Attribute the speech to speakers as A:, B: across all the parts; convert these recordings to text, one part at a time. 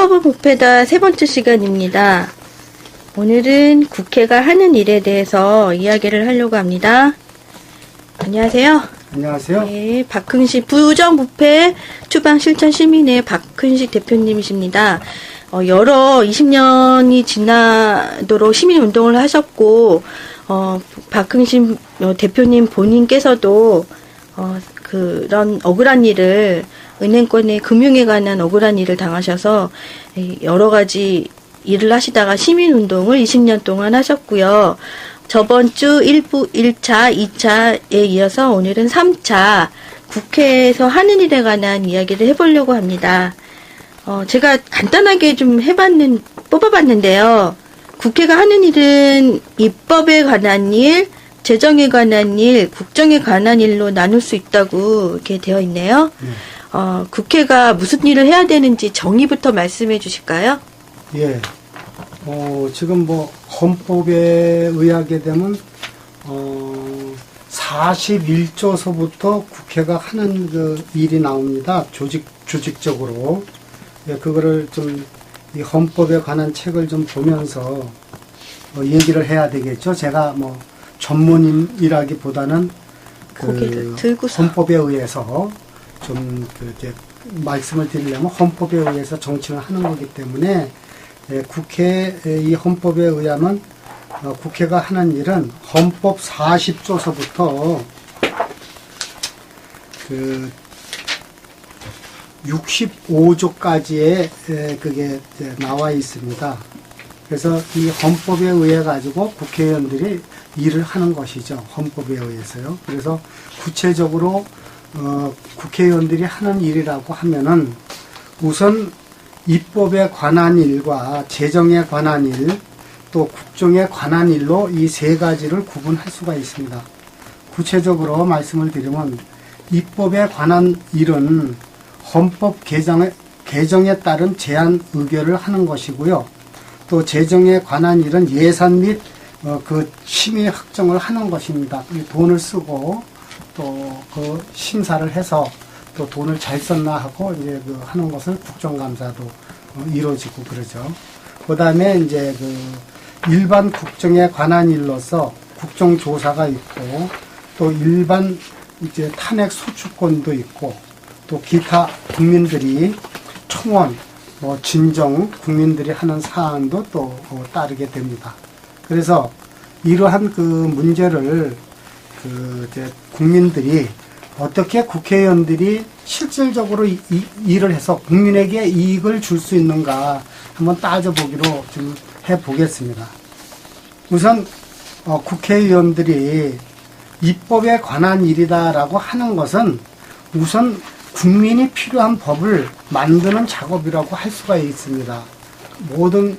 A: 입법은 목표다 세 번째 시간입니다. 오늘은 국회가 하는 일에 대해서 이야기를 하려고 합니다. 안녕하세요.
B: 안녕하세요.
A: 네, 박흥식 부정부패 추방실천시민회 박흥식 대표님이십니다. 여러 20년이 지나도록 시민운동을 하셨고, 박흥식 대표님 본인께서도 그런 억울한 일을, 은행권의 금융에 관한 억울한 일을 당하셔서 여러 가지 일을 하시다가 시민운동을 20년 동안 하셨고요. 저번 주 1차, 2차에 이어서 오늘은 3차 국회에서 하는 일에 관한 이야기를 해보려고 합니다. 제가 간단하게 좀 뽑아봤는데요. 국회가 하는 일은 입법에 관한 일, 재정에 관한 일, 국정에 관한 일로 나눌 수 있다고 이렇게 되어 있네요. 국회가 무슨 일을 해야 되는지 정의부터 말씀해 주실까요?
B: 예. 지금 헌법에 의하게 되면, 41조서부터 국회가 하는 일이 나옵니다. 조직적으로. 예, 그거를 이 헌법에 관한 책을 좀 보면서, 얘기를 해야 되겠죠. 제가 전문인이라기보다는 헌법에 의해서 이제 말씀을 드리려면 헌법에 의해서 정치를 하는 거기 때문에, 예, 이 헌법에 의하면, 국회가 하는 일은 헌법 40조서부터 65조까지의 그게 나와 있습니다. 그래서 이 헌법에 의해 가지고 국회의원들이 일을 하는 것이죠. 헌법에 의해서요. 그래서 구체적으로 국회의원들이 하는 일이라고 하면은 우선 입법에 관한 일과 재정에 관한 일, 또 국정에 관한 일로 이 세 가지를 구분할 수가 있습니다. 구체적으로 말씀을 드리면 입법에 관한 일은 헌법 개정에 따른 제안 의결을 하는 것이고요. 또 재정에 관한 일은 예산 및 심의 확정을 하는 것입니다. 돈을 쓰고 또 심사를 해서 또 돈을 잘 썼나 하고 이제 하는 것을 국정감사도 이루어지고 그러죠. 그 다음에 이제 일반 국정에 관한 일로서 국정조사가 있고 또 일반 이제 탄핵 소추권도 있고 또 기타 국민들이 청원, 진정 국민들이 하는 사안도 또 따르게 됩니다. 그래서 이러한 문제를 이제 국민들이 어떻게 국회의원들이 실질적으로 일을 해서 국민에게 이익을 줄 수 있는가 한번 따져보기로 좀 해보겠습니다. 우선 국회의원들이 입법에 관한 일이다라고 하는 것은 우선 국민이 필요한 법을 만드는 작업이라고 할 수가 있습니다. 모든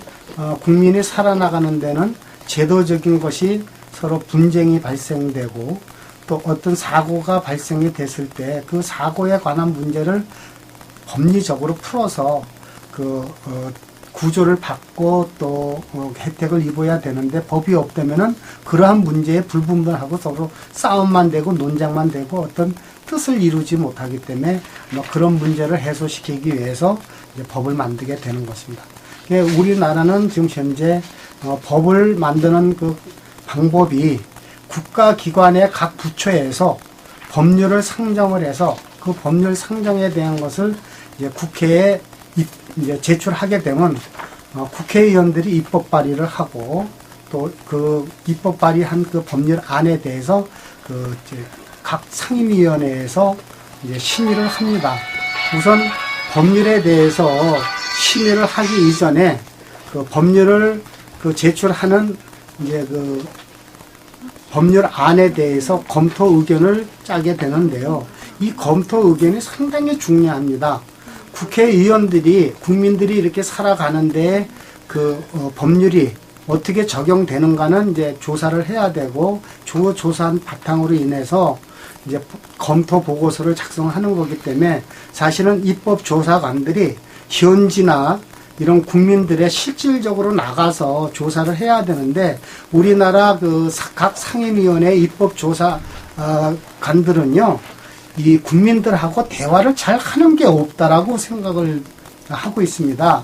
B: 국민이 살아나가는 데는 제도적인 것이 서로 분쟁이 발생되고 또 어떤 사고가 발생이 됐을 때 그 사고에 관한 문제를 법리적으로 풀어서 구조를 받고 또 혜택을 입어야 되는데 법이 없다면은 그러한 문제에 불분별하고 서로 싸움만 되고 논쟁만 되고 어떤 뜻을 이루지 못하기 때문에 그런 문제를 해소시키기 위해서 이제 법을 만들게 되는 것입니다. 우리나라는 지금 현재 법을 만드는 방법이 국가기관의 각 부처에서 법률을 상정을 해서 그 법률 상정에 대한 것을 이제 국회에 이제 제출하게 되면 국회의원들이 입법 발의를 하고 또 입법 발의한 법률안에 대해서 각 상임위원회에서 이제 심의를 합니다. 우선 법률에 대해서 심의를 하기 이전에 법률을 제출하는 이제 법률안에 대해서 검토 의견을 짜게 되는데요. 이 검토 의견이 상당히 중요합니다. 국회의원들이 국민들이 이렇게 살아가는데 법률이 어떻게 적용되는가는 이제 조사를 해야 되고 조사한 바탕으로 인해서 이제 검토 보고서를 작성하는 거기 때문에 사실은 입법조사관들이 현지나 이런 국민들의 실질적으로 나가서 조사를 해야 되는데 우리나라 각 상임위원회 입법조사관들은요, 이 국민들하고 대화를 잘 하는 게 없다라고 생각을 하고 있습니다.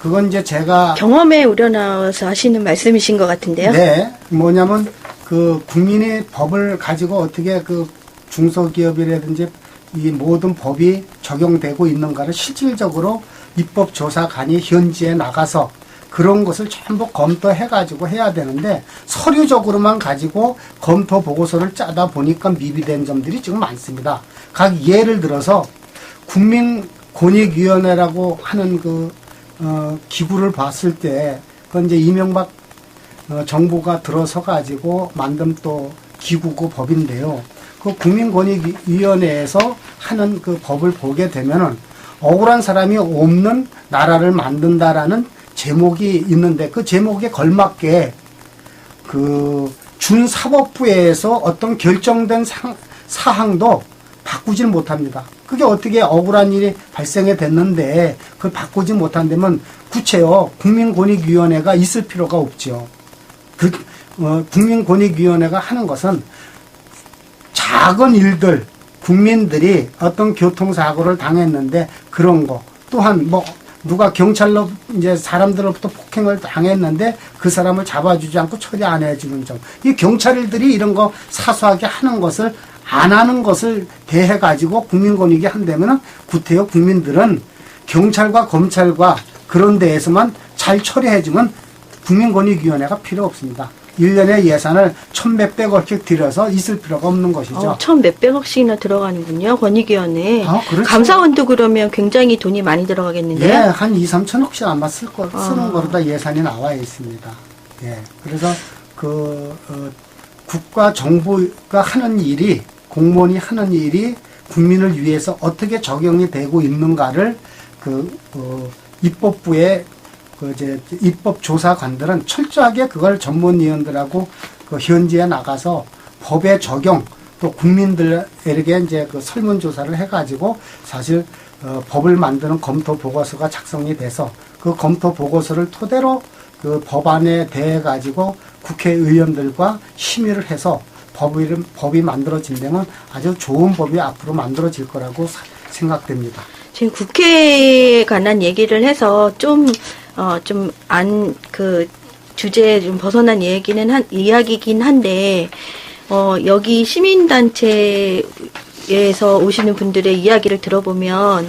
B: 그건 이제 제가
A: 경험에 우러나와서 하시는 말씀이신 것 같은데요.
B: 네, 뭐냐면 그 국민이 법을 가지고 어떻게 그 중소기업이라든지 이 모든 법이 적용되고 있는가를 실질적으로 입법조사관이 현지에 나가서 그런 것을 전부 검토해가지고 해야 되는데 서류적으로만 가지고 검토 보고서를 짜다 보니까 미비된 점들이 지금 많습니다. 각 예를 들어서 국민권익위원회라고 하는 그 기구를 봤을 때 그건 이제 이명박 정부가 들어서 가지고 만든 또 기구고 법인데요. 그 국민권익위원회에서 하는 그 법을 보게 되면은 억울한 사람이 없는 나라를 만든다라는 제목이 있는데 그 제목에 걸맞게 그 준사법부에서 어떤 결정된 사항도 바꾸질 못합니다. 그게 어떻게 억울한 일이 발생해 됐는데 그걸 바꾸지 못한다면 구체요 국민권익위원회가 있을 필요가 없죠. 국민권익위원회가 하는 것은 작은 일들 국민들이 어떤 교통사고를 당했는데 그런 거 또한 뭐 누가 경찰로 이제 사람들로부터 폭행을 당했는데 그 사람을 잡아주지 않고 처리 안 해주는 점. 이 경찰들이 이런 거 사소하게 하는 것을 안 하는 것을 대해 가지고 국민권익위 한다면은 구태여 국민들은 경찰과 검찰과 그런 데에서만 잘 처리해주면 국민권익위원회가 필요 없습니다. 1년에 예산을 1,100억씩 들여서 있을 필요가 없는 것이죠.
A: 1,100억씩이나 들어가는군요. 권익위원회.
B: 그렇죠.
A: 감사원도 그러면 굉장히 돈이 많이 들어가겠는데요?
B: 예, 한 2, 3천억씩 아마 쓰는 거로다 예산이 나와 있습니다. 예. 그래서 국가 정부가 하는 일이 공무원이 하는 일이 국민을 위해서 어떻게 적용이 되고 있는가를 입법부의 입법조사관들은 철저하게 그걸 전문위원들하고 현지에 나가서 법의 적용 또 국민들에게 이제 그 설문조사를 해가지고 사실 법을 만드는 검토 보고서가 작성이 돼서 그 검토 보고서를 토대로 그 법안에 대해 가지고 국회의원들과 심의를 해서 법이 만들어진다면 아주 좋은 법이 앞으로 만들어질 거라고 생각됩니다.
A: 지금 국회에 관한 얘기를 해서 주제에 좀 벗어난 이야기긴 한데, 여기 시민단체에서 오시는 분들의 이야기를 들어보면,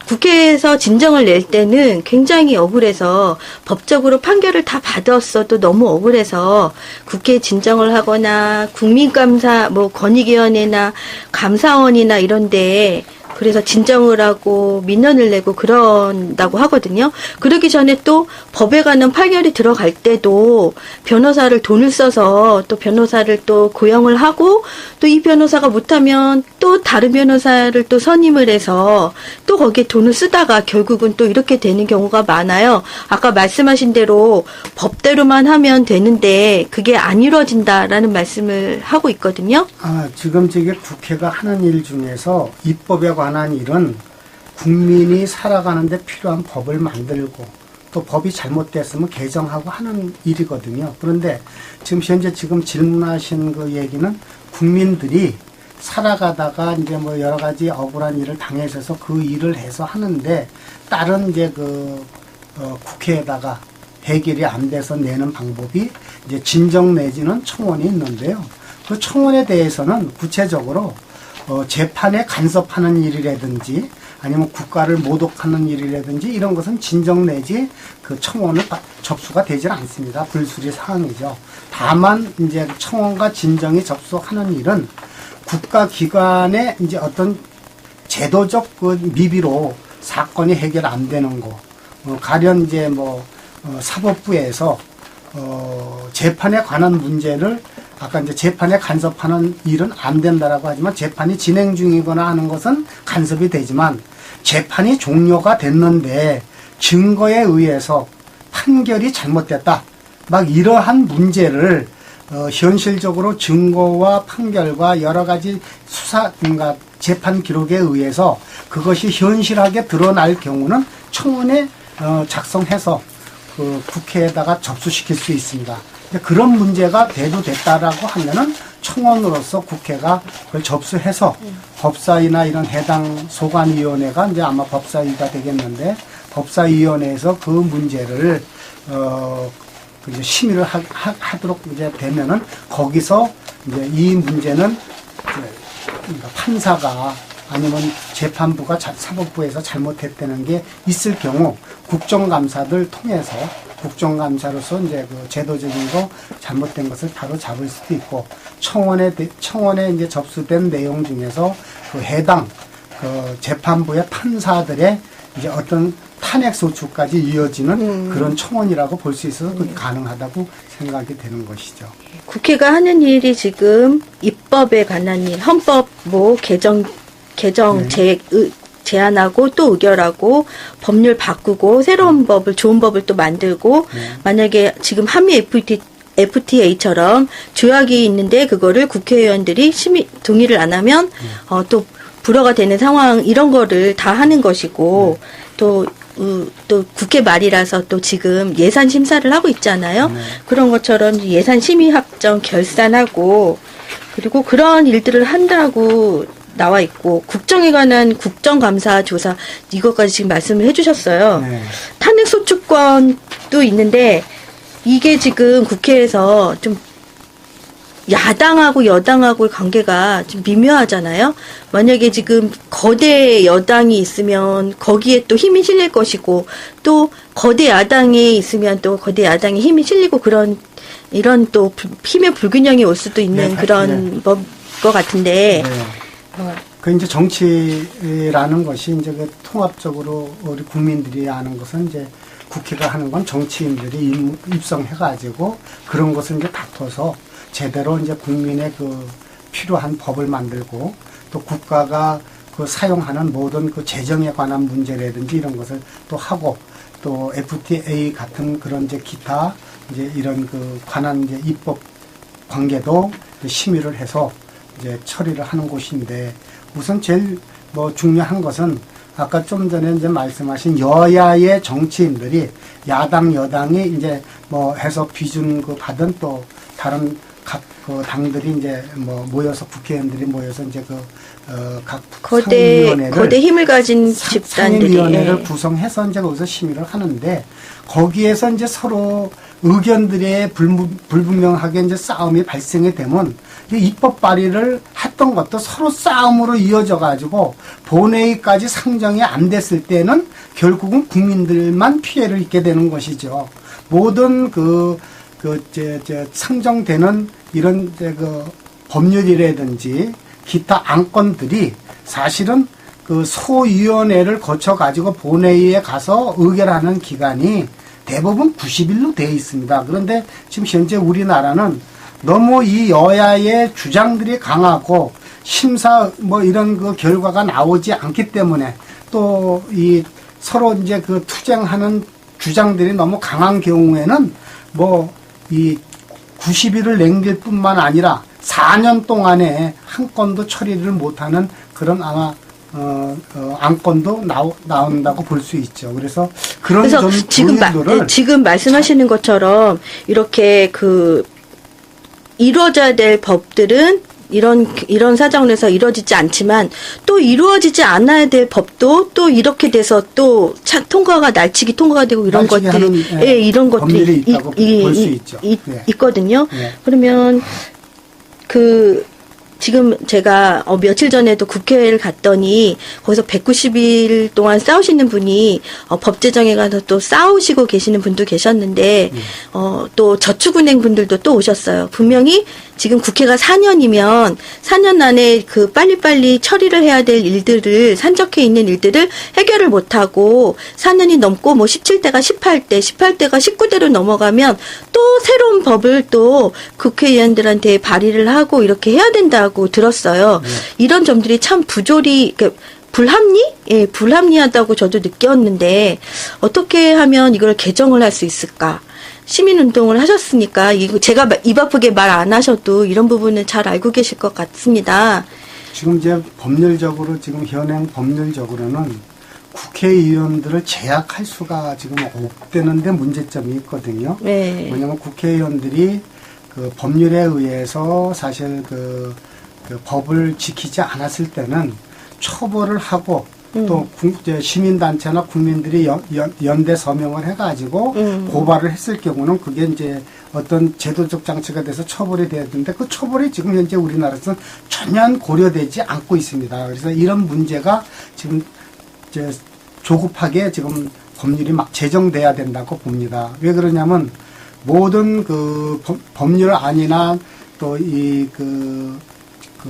A: 국회에서 진정을 낼 때는 굉장히 억울해서 법적으로 판결을 다 받았어도 너무 억울해서 국회에 진정을 하거나 국민감사, 권익위원회나 감사원이나 이런데 그래서 진정을 하고 민원을 내고 그런다고 하거든요. 그러기 전에 또 법에 관한 판결이 들어갈 때도 변호사를 돈을 써서 또 변호사를 또 고용을 하고 또 이 변호사가 못하면 또 다른 변호사를 또 선임을 해서 또 거기에 돈을 쓰다가 결국은 또 이렇게 되는 경우가 많아요. 아까 말씀하신 대로 법대로만 하면 되는데 그게 안 이루어진다라는 말씀을 하고 있거든요.
B: 지금 저게 국회가 하는 일 중에서 입법에 관한 일은 국민이 살아가는데 필요한 법을 만들고 또 법이 잘못됐으면 개정하고 하는 일이거든요. 그런데 지금 현재 질문하신 그 얘기는 국민들이 살아가다가 이제 여러 가지 억울한 일을 당해서 그 일을 해서 하는데 다른 이제 국회에다가 해결이 안 돼서 내는 방법이 이제 진정 내지는 청원이 있는데요. 그 청원에 대해서는 구체적으로 재판에 간섭하는 일이라든지 아니면 국가를 모독하는 일이라든지 이런 것은 진정 내지 그 청원을 접수가 되질 않습니다. 불수리 사항이죠. 다만 이제 청원과 진정이 접수하는 일은 국가기관의 이제 어떤 제도적 미비로 사건이 해결 안 되는 거, 가령 이제 사법부에서 재판에 관한 문제를 아까 이제 재판에 간섭하는 일은 안 된다라고 하지만 재판이 진행 중이거나 하는 것은 간섭이 되지만 재판이 종료가 됐는데 증거에 의해서 판결이 잘못됐다. 이러한 문제를 현실적으로 증거와 판결과 여러 가지 재판 기록에 의해서 그것이 현실하게 드러날 경우는 청원에 작성해서 국회에다가 접수시킬 수 있습니다. 그런 문제가 대두됐다라고 하면은 청원으로서 국회가 그걸 접수해서 법사위나 이런 해당 소관위원회가 이제 아마 법사위가 되겠는데 법사위원회에서 그 문제를 이제 심의를 하도록 이제 되면은 거기서 이제 이 문제는 그러니까 판사가 아니면 재판부가 사법부에서 잘못했다는 게 있을 경우 국정감사를 통해서 국정감사로서 이제 그 제도적인 거 잘못된 것을 바로 잡을 수도 있고 청원에 이제 접수된 내용 중에서 그 해당 그 재판부의 판사들의 이제 어떤 탄핵 소추까지 이어지는 그런 청원이라고 볼 수 있어서 가능하다고 생각이 되는 것이죠.
A: 국회가 하는 일이 지금 입법에 관한 일, 헌법 뭐 개정 제안하고 또 의결하고 법률 바꾸고 새로운 법을 좋은 법을 또 만들고 만약에 지금 한미 FTA처럼 조약이 있는데 그거를 국회의원들이 동의를 안 하면 또 불허가 되는 상황 이런 거를 다 하는 것이고 또 국회 말이라서 또 지금 예산 심사를 하고 있잖아요. 그런 것처럼 예산 심의 확정 결산하고 그리고 그런 일들을 한다고 나와 있고 국정에 관한 국정감사 조사 이것까지 지금 말씀을 해주셨어요. 탄핵소추권도 있는데 이게 지금 국회에서 좀 야당하고 여당하고의 관계가 좀 미묘하잖아요. 만약에 지금 거대 여당이 있으면 거기에 또 힘이 실릴 것이고 또 거대 야당이 있으면 또 거대 야당에 힘이 실리고 이런 또 힘의 불균형이 올 수도 있는 그런 것 같은데.
B: 그 이제 정치라는 것이 이제 그 통합적으로 우리 국민들이 아는 것은 이제 국회가 하는 건 정치인들이 입성해가지고 그런 것을 이제 다퉈서 제대로 이제 국민의 그 필요한 법을 만들고 또 국가가 그 사용하는 모든 그 재정에 관한 문제라든지 이런 것을 또 하고 또 FTA 같은 그런 이제 기타 이제 이런 그 관한 이제 입법 관계도 심의를 해서 이제 처리를 하는 곳인데 우선 제일 뭐 중요한 것은 아까 좀 전에 이제 말씀하신 여야의 정치인들이 야당 여당이 이제 뭐 해서 비준 그 받은 또 다른 각 그 당들이 이제 뭐 모여서 국회의원들이 모여서 이제 각
A: 거대 힘을 가진 집단들이
B: 상임위원회를 구성해서 이제 거기서 심의를 하는데 거기에서 이제 서로 의견들의 불분명하게 이제 싸움이 발생이 되면 입법 발의를 했던 것도 서로 싸움으로 이어져 가지고 본회의까지 상정이 안 됐을 때는 결국은 국민들만 피해를 입게 되는 것이죠. 모든 상정되는 이런 그 법률이라든지 기타 안건들이 사실은 그 소위원회를 거쳐 가지고 본회의에 가서 의결하는 기간이 대부분 90일로 되어 있습니다. 그런데 지금 현재 우리나라는 너무 이 여야의 주장들이 강하고 심사 뭐 이런 그 결과가 나오지 않기 때문에 또 이 서로 이제 그 투쟁하는 주장들이 너무 강한 경우에는 뭐 이 90일을 남길 뿐만 아니라 4년 동안에 한 건도 처리를 못하는 그런 아마 안건도 나온다고 볼 수 있죠. 그래서
A: 지금 말씀하시는 것처럼 이렇게 이루어져야 될 법들은 이런 사정에서 이루어지지 않지만 또 이루어지지 않아야 될 법도 또 이렇게 돼서 또 통과가 날치기 통과가 되고 이런 것들이 이런 것들이 있거든요. 그러면 지금 제가 며칠 전에도 국회를 갔더니 거기서 190일 동안 싸우시는 분이 법 제정에 가서 또 싸우시고 계시는 분도 계셨는데 또 저축은행 분들도 또 오셨어요. 분명히 지금 국회가 4년이면 4년 안에 그 빨리빨리 처리를 해야 될 일들을 산적해 있는 일들을 해결을 못하고 4년이 넘고 뭐 17대가 18대, 18대가 19대로 넘어가면 또 새로운 법을 또 국회의원들한테 발의를 하고 이렇게 해야 된다고 들었어요. 이런 점들이 참 불합리하다고 저도 느꼈는데 어떻게 하면 이걸 개정을 할 수 있을까? 시민운동을 하셨으니까 제가 입 아프게 말 안 하셔도 이런 부분은 잘 알고 계실 것 같습니다.
B: 지금 이제 법률적으로 지금 현행 법률적으로는 국회의원들을 제약할 수가 지금 없대는데 문제점이 있거든요.
A: 네.
B: 왜냐하면 국회의원들이 그 법률에 의해서 사실 그 법을 지키지 않았을 때는 처벌을 하고 또 이제 시민단체나 국민들이 연대 서명을 해가지고 고발을 했을 경우는 그게 이제 어떤 제도적 장치가 돼서 처벌이 돼야 되는데 그 처벌이 지금 현재 우리나라에서는 전혀 고려되지 않고 있습니다. 그래서 이런 문제가 지금 이제 조급하게 지금 법률이 막 제정돼야 된다고 봅니다. 왜 그러냐면 모든 그 법률안이나 또 이 그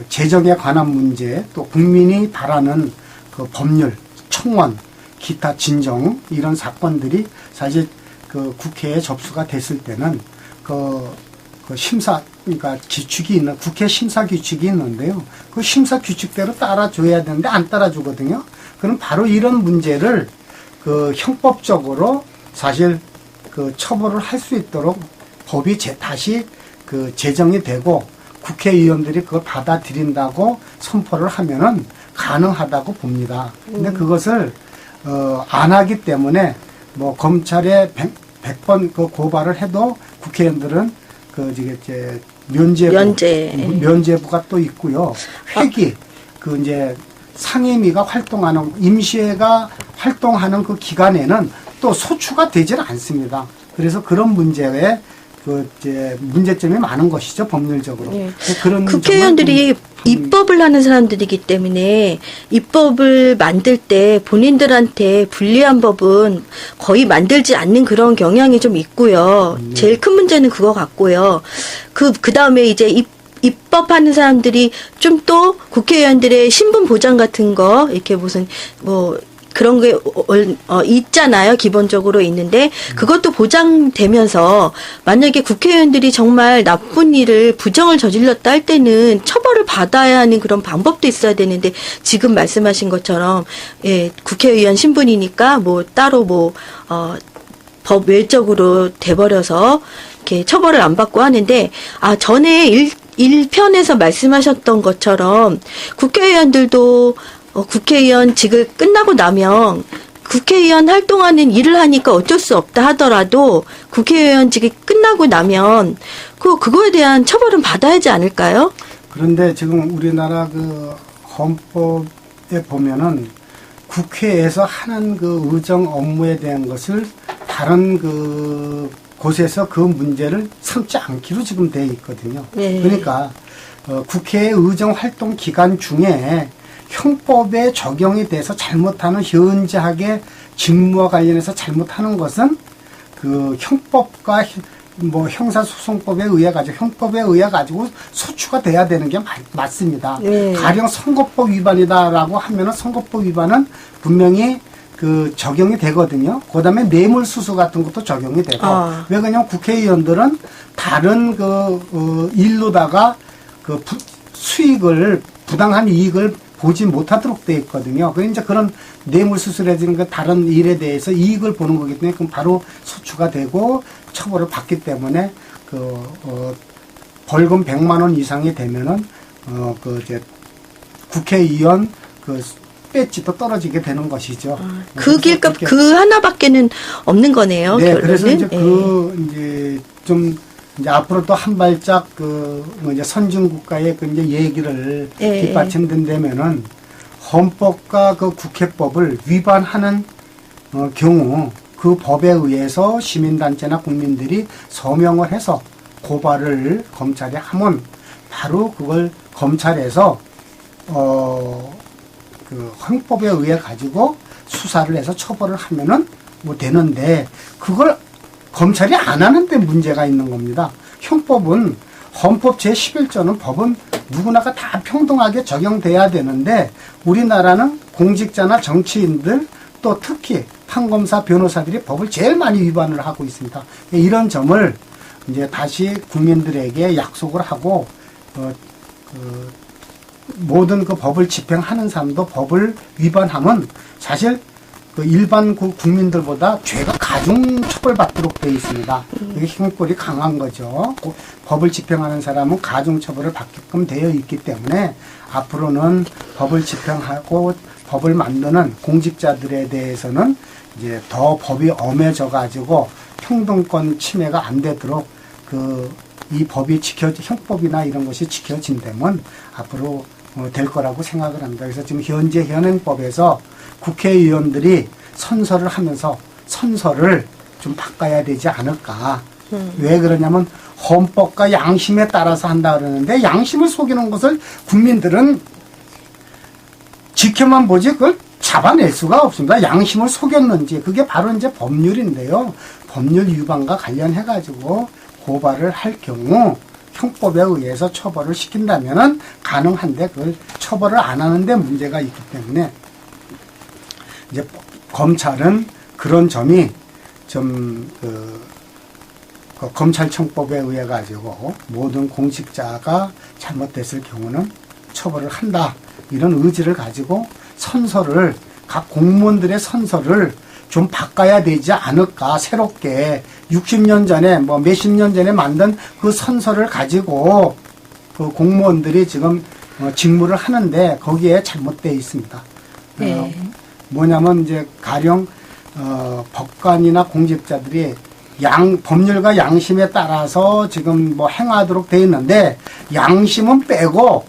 B: 재정에 관한 문제 또 국민이 바라는 그 법률, 청원, 기타 진정 이런 사건들이 사실 그 국회에 접수가 됐을 때는 그 심사 그러니까 규칙이 있는 국회 심사 규칙이 있는데요. 그 심사 규칙대로 따라줘야 되는데 안 따라주거든요. 그럼 바로 이런 문제를 그 형법적으로 사실 그 처벌을 할 수 있도록 법이 다시 그 제정이 되고 국회의원들이 그걸 받아들인다고 선포를 하면은 가능하다고 봅니다. 근데 그것을 안 하기 때문에 뭐 검찰에 100번 그 고발을 해도 국회의원들은 그 이제 면제부가 또 있고요. 회기 그 이제 상임위가 활동하는 임시회가 활동하는 그 기간에는 또 소추가 되지는 않습니다. 그래서 그런 문제에 그 이제 문제점이 많은 것이죠, 법률적으로.
A: 네.
B: 그런
A: 국회의원들이 입법을 하는 사람들이기 때문에 입법을 만들 때 본인들한테 불리한 법은 거의 만들지 않는 그런 경향이 좀 있고요. 제일 큰 문제는 그거 같고요. 그 다음에 이제 입법하는 사람들이 좀 또 국회의원들의 신분 보장 같은 거 이렇게 무슨 뭐 그런 게 있잖아요. 기본적으로 있는데 그것도 보장되면서 만약에 국회의원들이 정말 나쁜 일을 부정을 저질렀다 할 때는 처벌을 받아야 하는 그런 방법도 있어야 되는데 지금 말씀하신 것처럼 예, 국회의원 신분이니까 뭐 따로 뭐 법 외적으로 돼버려서 이렇게 처벌을 안 받고 하는데 전에 1편에서 말씀하셨던 것처럼 국회의원들도 국회의원직을 끝나고 나면 국회의원 활동하는 일을 하니까 어쩔 수 없다 하더라도 국회의원직이 끝나고 나면 그거에 대한 처벌은 받아야 하지 않을까요?
B: 그런데 지금 우리나라 그 헌법에 보면은 국회에서 하는 그 의정 업무에 대한 것을 다른 그 곳에서 그 문제를 삼지 않기로 지금 돼 있거든요.
A: 네.
B: 그러니까 국회의 의정 활동 기간 중에 형법에 적용이 돼서 잘못하는 현저하게 직무와 관련해서 잘못하는 것은 그 형법과 뭐 형사소송법에 의해 가지고 형법에 의해 가지고 소추가 돼야 되는 게 맞습니다.
A: 네.
B: 가령 선거법 위반이다라고 하면은 선거법 위반은 분명히 그 적용이 되거든요. 그다음에 뇌물수수 같은 것도 적용이 되고 왜 그러냐면 국회의원들은 다른 그 일로다가 그 수익을 부당한 이익을 보지 못하도록 돼 있거든요. 그래서 이제 그런 뇌물수수라든가 다른 일에 대해서 이익을 보는 거기 때문에 그럼 바로 소추가 되고 처벌을 받기 때문에 벌금 100만 원 이상이 되면은 그 이제 국회의원 그 배지도 떨어지게 되는 것이죠.
A: 그 길값 그 하나밖에는 없는 거네요.
B: 네,
A: 결론은.
B: 그래서 이제 이제 좀 이제 앞으로 또 한 발짝 이제 선진 국가의 그 이제 얘기를 뒷받침된다면은 헌법과 그 국회법을 위반하는 경우 그 법에 의해서 시민단체나 국민들이 서명을 해서 고발을 검찰에 하면 바로 그걸 검찰에서 그 헌법에 의해 가지고 수사를 해서 처벌을 하면은 뭐 되는데 그걸 검찰이 안 하는데 문제가 있는 겁니다. 형법은 헌법 제11조는 법은 누구나가 다 평등하게 적용돼야 되는데 우리나라는 공직자나 정치인들 또 특히 판검사 변호사들이 법을 제일 많이 위반을 하고 있습니다. 이런 점을 이제 다시 국민들에게 약속을 하고 모든 그 법을 집행하는 사람도 법을 위반하면 사실 그 일반 국민들보다 죄가 가중 처벌받도록 되어 있습니다. 이게 형벌이 강한 거죠. 법을 집행하는 사람은 가중 처벌을 받게끔 되어 있기 때문에 앞으로는 법을 집행하고 법을 만드는 공직자들에 대해서는 이제 더 법이 엄해져 가지고 평등권 침해가 안 되도록 그 이 법이 형법이나 이런 것이 지켜진다면 앞으로 될 거라고 생각을 합니다. 그래서 지금 현재 현행법에서 국회의원들이 선서를 하면서 선서를 좀 바꿔야 되지 않을까. 왜 그러냐면 헌법과 양심에 따라서 한다 그러는데 양심을 속이는 것을 국민들은 지켜만 보지 그걸 잡아낼 수가 없습니다. 양심을 속였는지 그게 바로 이제 법률인데요. 법률 위반과 관련해 가지고 고발을 할 경우 형법에 의해서 처벌을 시킨다면은 가능한데 그걸 처벌을 안 하는데 문제가 있기 때문에 이제 검찰은 그런 점이 좀 그 검찰청법에 의해 가지고 모든 공직자가 잘못됐을 경우는 처벌을 한다 이런 의지를 가지고 선서를 각 공무원들의 선서를 좀 바꿔야 되지 않을까. 새롭게 60년 전에 뭐 몇십 년 전에 만든 그 선서를 가지고 그 공무원들이 지금 직무를 하는데 거기에 잘못되어 있습니다.
A: 네.
B: 뭐냐면 이제 가령 법관이나 공직자들이 법률과 양심에 따라서 지금 뭐 행하도록 되어 있는데 양심은 빼고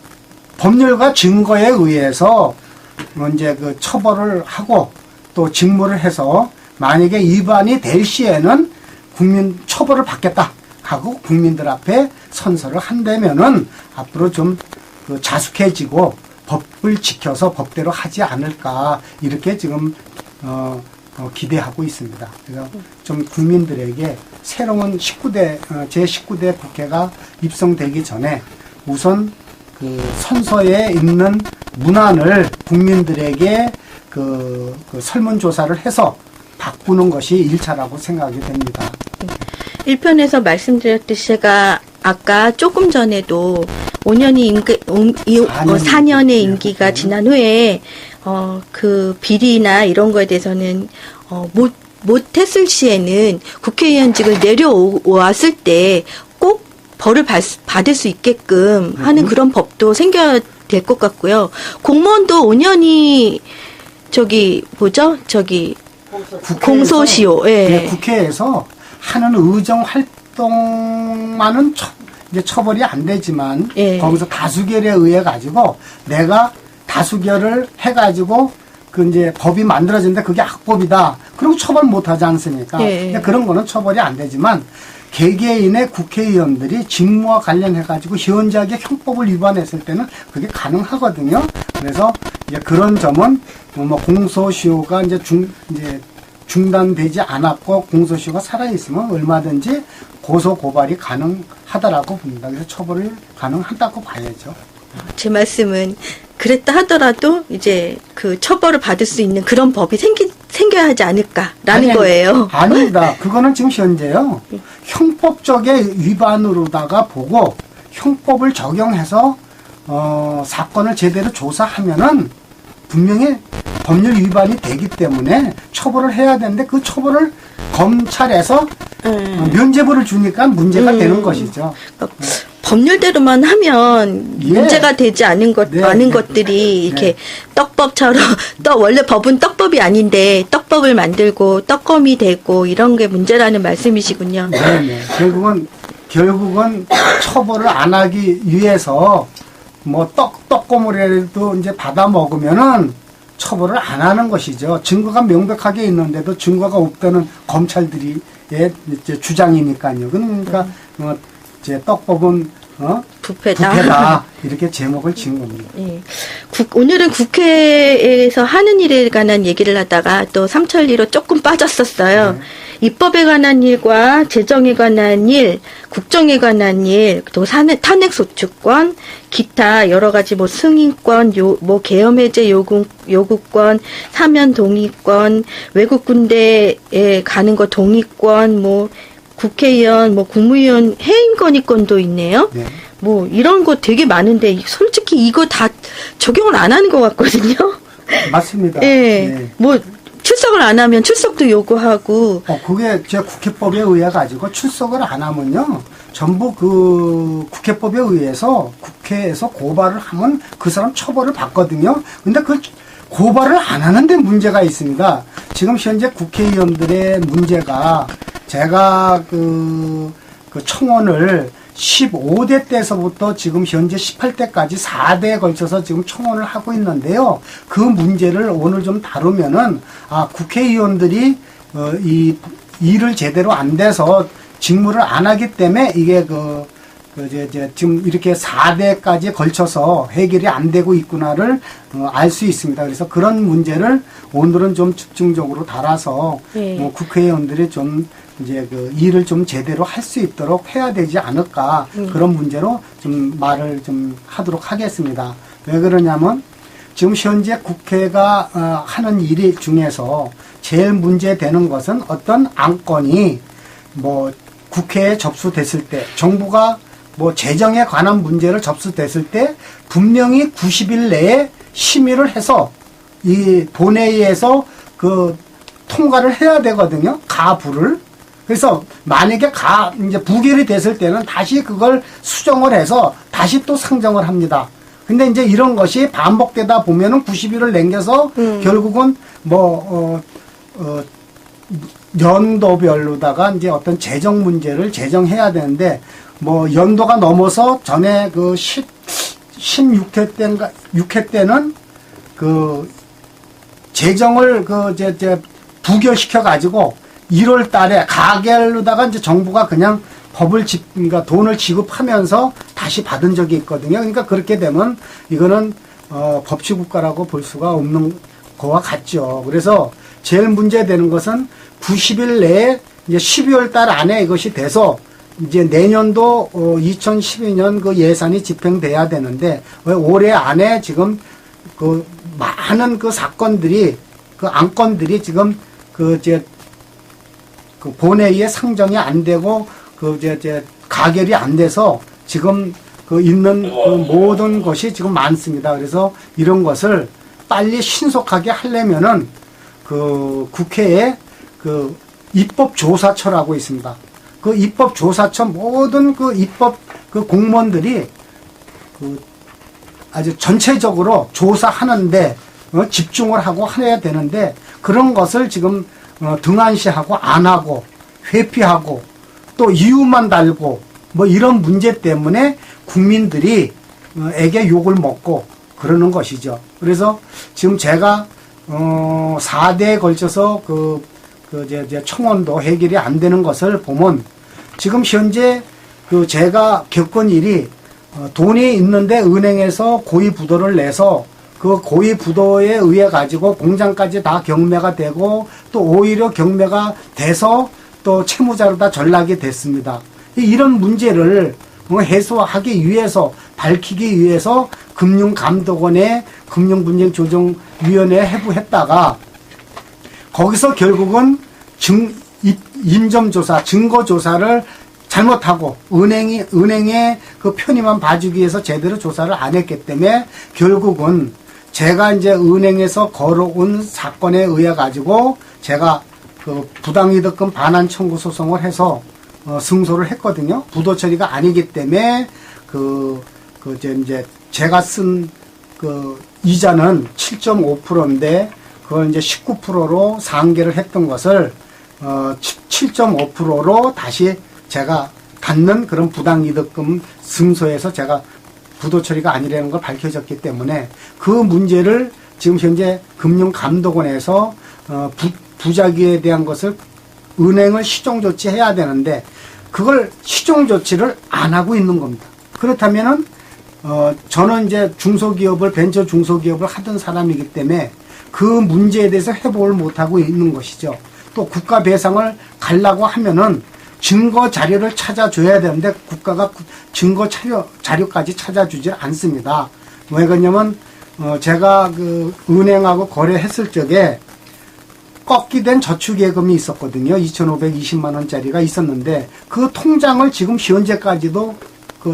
B: 법률과 증거에 의해서 이제 그 처벌을 하고 또 직무를 해서 만약에 위반이 될 시에는 국민 처벌을 받겠다 하고 국민들 앞에 선서를 한다면은 앞으로 좀 그 자숙해지고 법을 지켜서 법대로 하지 않을까 이렇게 지금 기대하고 있습니다. 그래서 좀 국민들에게 새로운 제19대 국회가 입성되기 전에 우선 그 선서에 있는 문안을 국민들에게 그 설문조사를 해서 바꾸는 것이 1차라고 생각이 됩니다.
A: 1편에서 말씀드렸듯이 제가 아까 조금 전에도 4년의 임기가 지난 후에 그 비리나 이런 거에 대해서는 못했을 시에는 국회의원직을 내려왔을 때 꼭 벌을 받을 수 있게끔 하는 그런 법도 생겨야 될 것 같고요. 공무원도 5년이 공소시효. 예.
B: 네, 국회에서 하는 의정 활동만은 이제 처벌이 안 되지만
A: 예.
B: 거기서 다수결에 의해 가지고 내가 다수결을 해 가지고 그 이제 법이 만들어진데 그게 악법이다. 그리고 처벌 못 하지 않습니까?
A: 예.
B: 그런 거는 처벌이 안 되지만 개개인의 국회의원들이 직무와 관련해 가지고 현저하게 형법을 위반했을 때는 그게 가능하거든요. 그래서 이제 그런 점은 뭐 공소시효가 이제 중단되지 않았고 공소시효가 살아 있으면 얼마든지 고소 고발이 가능하다라고 봅니다. 그래서 처벌이 가능하다고 봐야죠.
A: 제 말씀은 그랬다 하더라도 이제 그 처벌을 받을 수 있는 그런 법이 생겨야 하지 않을까라는 거예요.
B: 아닙니다. 그거는 지금 현재요. 형법적의 위반으로다가 보고 형법을 적용해서 사건을 제대로 조사하면은 분명히 법률 위반이 되기 때문에 처벌을 해야 되는데 그 처벌을 검찰에서 면죄부를 주니까 문제가 되는 것이죠.
A: 법률대로만 하면
B: 예.
A: 문제가 되지 않은 많은 것들이 이렇게 떡밥처럼 원래 법은 떡밥이 아닌데 떡밥을 만들고 떡검이 되고 이런 게 문제라는 말씀이시군요.
B: 네. 결국은 처벌을 안 하기 위해서 뭐 떡고물이라도 이제 받아 먹으면은 처벌을 안 하는 것이죠. 증거가 명백하게 있는데도 증거가 없다는 검찰들이 이제 주장이니까요. 그러니까 제 떡법은 부패다 이렇게 제목을 지은 겁니다.
A: 예. 오늘은 국회에서 하는 일에 관한 얘기를 하다가 또 삼천리로 조금 빠졌었어요.
B: 네.
A: 입법에 관한 일과 재정에 관한 일, 국정에 관한 일, 또 탄핵소추권, 기타 여러 가지 뭐 승인권, 계엄 해제 요구권, 사면 동의권, 외국 군대에 가는 거 동의권, 국회의원, 국무위원 해임 건의권도 있네요.
B: 네.
A: 이런 거 되게 많은데 솔직히 이거 다 적용을 안 하는 것 같거든요.
B: 맞습니다.
A: 네. 출석을 안 하면 출석도 요구하고.
B: 그게 제 국회법에 의해 가지고 출석을 안 하면요. 전부 그 국회법에 의해서 국회에서 고발을 하면 그 사람 처벌을 받거든요. 근데 그 고발을 안 하는데 문제가 있습니다. 지금 현재 국회의원들의 문제가 제가 그 청원을 15대 때서부터 지금 현재 18대까지 4대에 걸쳐서 지금 청원을 하고 있는데요. 그 문제를 오늘 좀 다루면은, 국회의원들이, 이 일을 제대로 안 돼서 직무를 안 하기 때문에 이게 지금 이렇게 4대까지 걸쳐서 해결이 안 되고 있구나를 알 수 있습니다. 그래서 그런 문제를 오늘은 좀 집중적으로 달아서
A: 네.
B: 국회의원들이 좀 이제 일을 좀 제대로 할 수 있도록 해야 되지 않을까 그런 문제로 좀 말을 좀 하도록 하겠습니다. 왜 그러냐면 지금 현재 국회가 하는 일 중에서 제일 문제되는 것은 어떤 안건이 뭐 국회에 접수됐을 때 정부가 뭐 재정에 관한 문제를 접수됐을 때 분명히 90일 내에 심의를 해서 이 본회의에서 통과를 해야 되거든요. 가부를. 그래서 만약에 이제 부결이 됐을 때는 다시 그걸 수정을 해서 다시 또 상정을 합니다. 근데 이제 이런 것이 반복되다 보면은 90일을 남겨서 결국은 연도별로다가 이제 어떤 재정 문제를 제정해야 되는데 뭐 연도가 넘어서 전에 16회 때인가 6회 때는 재정을 부결시켜 가지고 1월 달에 가결로다가 이제 정부가 그냥 그러니까 돈을 지급하면서 다시 받은 적이 있거든요. 그러니까 그렇게 되면 이거는 법치국가라고 볼 수가 없는 거와 같죠. 그래서 제일 문제되는 것은 90일 내에 이제 12월 달 안에 이것이 돼서 이제 내년도 2012년 그 예산이 집행돼야 되는데 왜 올해 안에 지금 많은 사건들이 안건들이 지금 본회의에 상정이 안 되고 가결이 안 돼서 지금 있는 모든 것이 지금 많습니다. 그래서 이런 것을 빨리 신속하게 하려면은 국회에 입법조사처라고 있습니다. 그 입법조사처 모든 입법 공무원들이 아주 전체적으로 조사하는데 집중을 하고 해야 되는데 그런 것을 지금 등한시하고 안 하고 회피하고 또 이유만 달고 뭐 이런 문제 때문에 국민들이 에게 욕을 먹고 그러는 것이죠. 그래서 지금 제가 4대에 걸쳐서 청원도 해결이 안 되는 것을 보면 지금 현재 제가 겪은 일이 돈이 있는데 은행에서 고위부도를 내서 그 고위부도에 의해 가지고 공장까지 다 경매가 되고 또 오히려 경매가 돼서 또 채무자로 다 전락이 됐습니다. 이런 문제를 해소하기 위해서 밝히기 위해서 금융감독원에 금융분쟁조정위원회에 해부했다가 거기서 결국은 임점조사, 증거조사를 잘못하고 은행의 편의만 봐주기 위해서 제대로 조사를 안 했기 때문에 결국은 제가 이제 은행에서 걸어온 사건에 의해 가지고 제가 부당이득금 반환 청구 소송을 해서 승소를 했거든요. 부도 처리가 아니기 때문에 이제 제가 쓴 이자는 7.5%인데 그걸 이제 19%로 상계를 했던 것을 7.5%로 다시 제가 갖는 그런 부당이득금 승소해서 제가 부도 처리가 아니라는 걸 밝혀졌기 때문에 그 문제를 지금 현재 금융감독원에서 부작위에 대한 것을 은행을 시정조치해야 되는데 그걸 시정조치를 안 하고 있는 겁니다. 그렇다면은 저는 이제 벤처 중소기업을 하던 사람이기 때문에 그 문제에 대해서 회복을 못하고 있는 것이죠. 또 국가 배상을 가려고 하면은 증거 자료를 찾아줘야 되는데 국가가 증거 자료까지 찾아주질 않습니다. 왜 그러냐면 제가 은행하고 거래했을 적에 꺾이된 저축예금이 있었거든요. 2,520만 원짜리가 있었는데 그 통장을 지금 현재까지도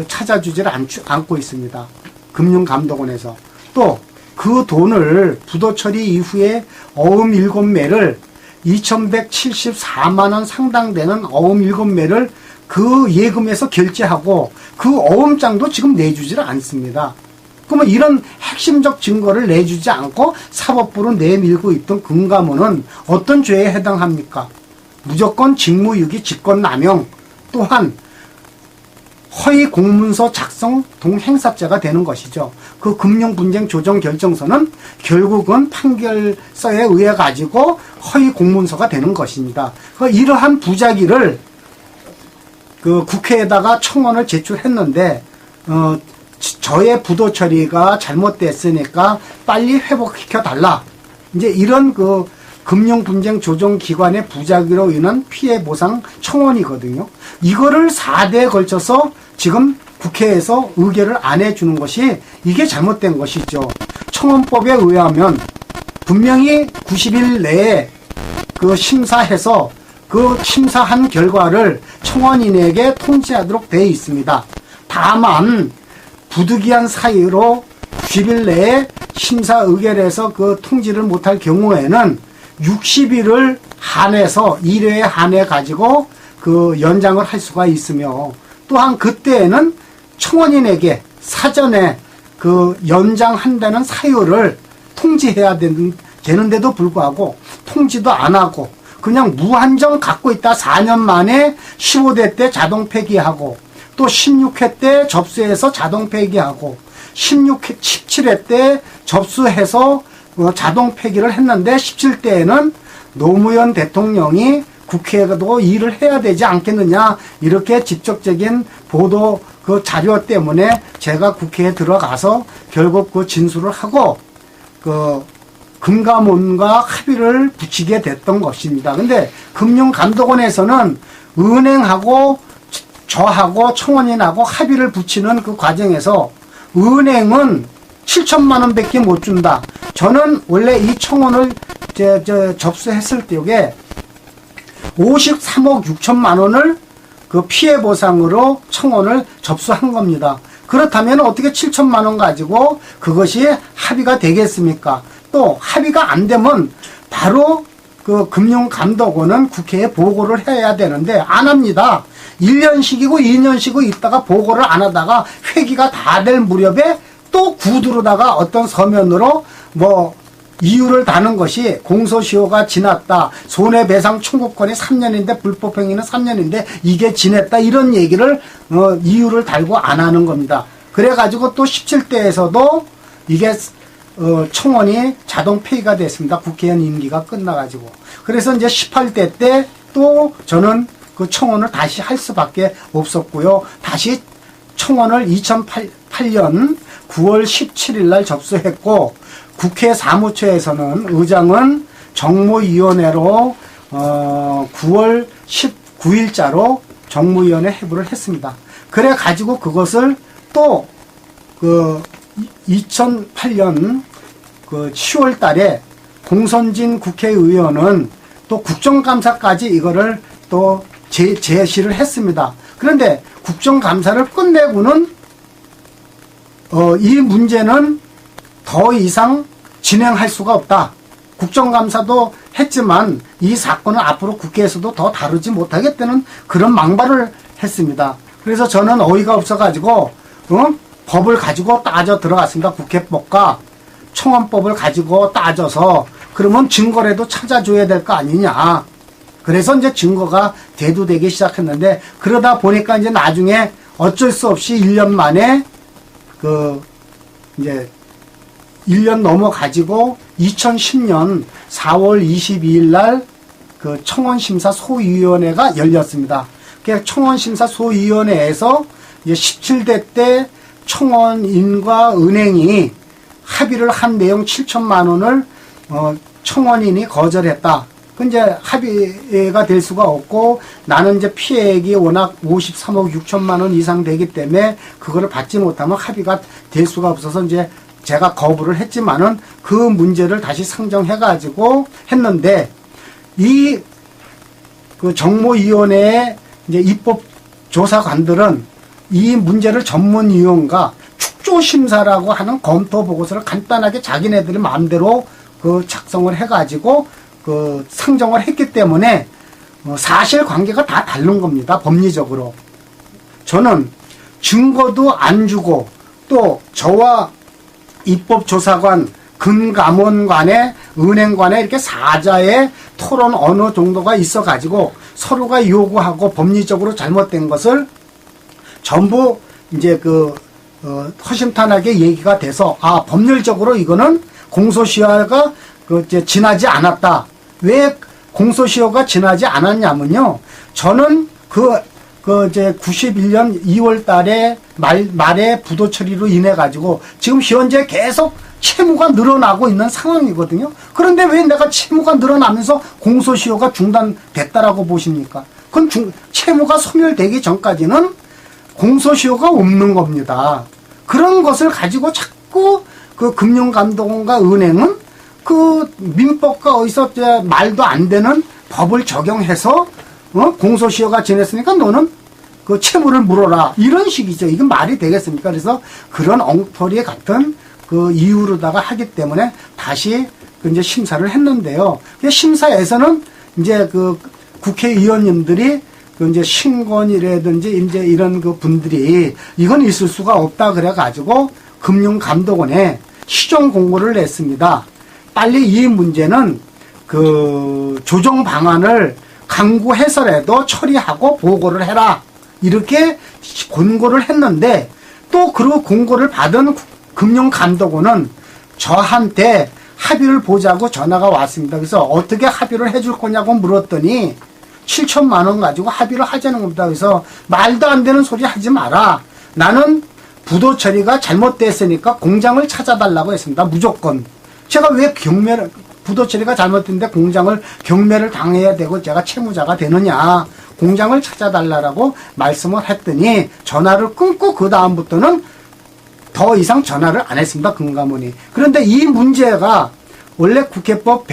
B: 찾아주질 않고 있습니다. 금융감독원에서. 또 그 돈을 부도 처리 이후에 어음 7매를 2,174만 원 상당 되는 어음 7매를 그 예금에서 결제하고 그 어음장도 지금 내주질 않습니다. 그러면 이런 핵심적 증거를 내주지 않고 사법부로 내밀고 있던 금감원은 어떤 죄에 해당합니까? 무조건 직무유기 직권남용 또한 허위 공문서 작성 동행사죄가 되는 것이죠. 그 금융분쟁조정결정서는 결국은 판결서에 의해 가지고 허위 공문서가 되는 것입니다. 이러한 부작위를 그 국회에다가 청원을 제출했는데 저의 부도 처리가 잘못됐으니까 빨리 회복시켜 달라. 이제 이런 그 금융분쟁조정기관의 부작위로 인한 피해 보상 청원이거든요. 이거를 4대에 걸쳐서 지금 국회에서 의결을 안 해주는 것이 이게 잘못된 것이죠. 청원법에 의하면 분명히 90일 내에 그 심사해서 그 심사한 결과를 청원인에게 통지하도록 되어 있습니다. 다만 부득이한 사유로 90일 내에 심사 의결해서 그 통지를 못할 경우에는 60일을 한해서 1회에 한해 가지고 그 연장을 할 수가 있으며, 또한 그때에는 청원인에게 사전에 그 연장한다는 사유를 통지해야 되는데도 불구하고 통지도 안 하고 그냥 무한정 갖고 있다 4년 만에 15대 때 자동 폐기하고, 또 16회 때 접수해서 자동 폐기하고, 17회 때 접수해서 자동 폐기를 했는데 17대에는 노무현 대통령이 국회에도 일을 해야 되지 않겠느냐, 이렇게 직접적인 보도 그 자료 때문에 제가 국회에 들어가서 결국 그 진술을 하고 그 금감원과 합의를 붙이게 됐던 것입니다. 근데 금융감독원에서는 은행하고 저하고 청원인하고 합의를 붙이는 그 과정에서 은행은 7천만 원밖에 못 준다. 저는 원래 이 청원을 접수했을 때에 53억 6천만 원을 그 피해 보상으로 청원을 접수한 겁니다. 그렇다면 어떻게 7천만 원 가지고 그것이 합의가 되겠습니까? 또 합의가 안 되면 바로 그 금융감독원은 국회에 보고를 해야 되는데 안 합니다. 1년씩이고 2년씩이고 있다가 보고를 안 하다가 회기가 다 될 무렵에 또 구두로다가 어떤 서면으로 뭐 이유를 다는 것이 공소시효가 지났다, 손해배상 청구권이 3년인데 불법행위는 3년인데 이게 지냈다, 이런 얘기를 이유를 달고 안 하는 겁니다. 그래가지고 또 17대에서도 이게 청원이 자동 폐기가 됐습니다. 국회의원 임기가 끝나가지고. 그래서 이제 18대 때 또 저는 그 청원을 다시 할 수밖에 없었고요. 다시 청원을 2008년 9월 17일 날 접수했고, 국회 사무처에서는 의장은 정무위원회로 9월 19일자로 정무위원회 회부를 했습니다. 그래 가지고 그것을 또 그 2008년 그 10월 달에 공선진 국회의원은 또 국정감사까지 이거를 또 제시를 했습니다. 그런데 국정감사를 끝내고는 이 문제는 더 이상 진행할 수가 없다. 국정감사도 했지만 이 사건은 앞으로 국회에서도 더 다루지 못하겠다는 그런 망발을 했습니다. 그래서 저는 어이가 없어가지고 법을 가지고 따져 들어갔습니다. 국회법과 청원법을 가지고 따져서 그러면 증거라도 찾아줘야 될 거 아니냐. 그래서 이제 증거가 대두되기 시작했는데, 그러다 보니까 이제 나중에 어쩔 수 없이 1년 만에 이제 1년 넘어가지고 2010년 4월 22일 날 그 청원심사 소위원회가 열렸습니다. 그 청원심사 소위원회에서 이제 17대 때 청원인과 은행이 합의를 한 내용 7천만 원을 청원인이 거절했다. 그 이제 합의가 될 수가 없고, 나는 이제 피해액이 워낙 53억 6천만 원 이상 되기 때문에 그거를 받지 못하면 합의가 될 수가 없어서 이제 제가 거부를 했지만은 그 문제를 다시 상정해가지고 했는데, 이 그 정모위원회의 이제 입법조사관들은 이 문제를 전문위원과 축조심사라고 하는 검토 보고서를 간단하게 자기네들이 마음대로 그 작성을 해가지고 그 상정을 했기 때문에 사실관계가 다 다른 겁니다. 법리적으로. 저는 증거도 안 주고 또 저와 입법조사관, 금감원 간에 은행 간에 이렇게 사자의 토론 어느 정도가 있어가지고 서로가 요구하고 법리적으로 잘못된 것을 전부 이제 허심탄회하게 얘기가 돼서, 법률적으로 이거는 공소시효가 이제 지나지 않았다. 왜 공소시효가 지나지 않았냐면요. 저는 이제 91년 2월 달에 말에 부도 처리로 인해 가지고 지금 현재 계속 채무가 늘어나고 있는 상황이거든요. 그런데 왜 내가 채무가 늘어나면서 공소시효가 중단됐다라고 보십니까? 그건 채무가 소멸되기 전까지는 공소시효가 없는 겁니다. 그런 것을 가지고 자꾸 금융감독원과 은행은 민법과 어디서 말도 안 되는 법을 적용해서 공소시효가 지냈으니까 너는 채무를 물어라. 이런 식이죠. 이건 말이 되겠습니까? 그래서 그런 엉터리 같은 이유로다가 하기 때문에 다시 이제 심사를 했는데요. 심사에서는 이제 국회의원님들이 이제 신권이라든지 이제 이런 분들이 이건 있을 수가 없다 그래가지고 금융감독원에 시정 공고를 냈습니다. 빨리 이 문제는 조정 방안을 강구해서라도 처리하고 보고를 해라. 이렇게 권고를 했는데 또 그 공고를 받은 금융감독원은 저한테 합의를 보자고 전화가 왔습니다. 그래서 어떻게 합의를 해줄 거냐고 물었더니 7천만 원 가지고 합의를 하자는 겁니다. 그래서 말도 안 되는 소리 하지 마라. 나는 부도 처리가 잘못됐으니까 공장을 찾아달라고 했습니다. 무조건. 제가 왜 부도 처리가 잘못됐는데 경매를 당해야 되고 제가 채무자가 되느냐. 공장을 찾아달라고 말씀을 했더니 전화를 끊고 그 다음부터는 더 이상 전화를 안 했습니다. 금감원이. 그런데 이 문제가 원래 국회법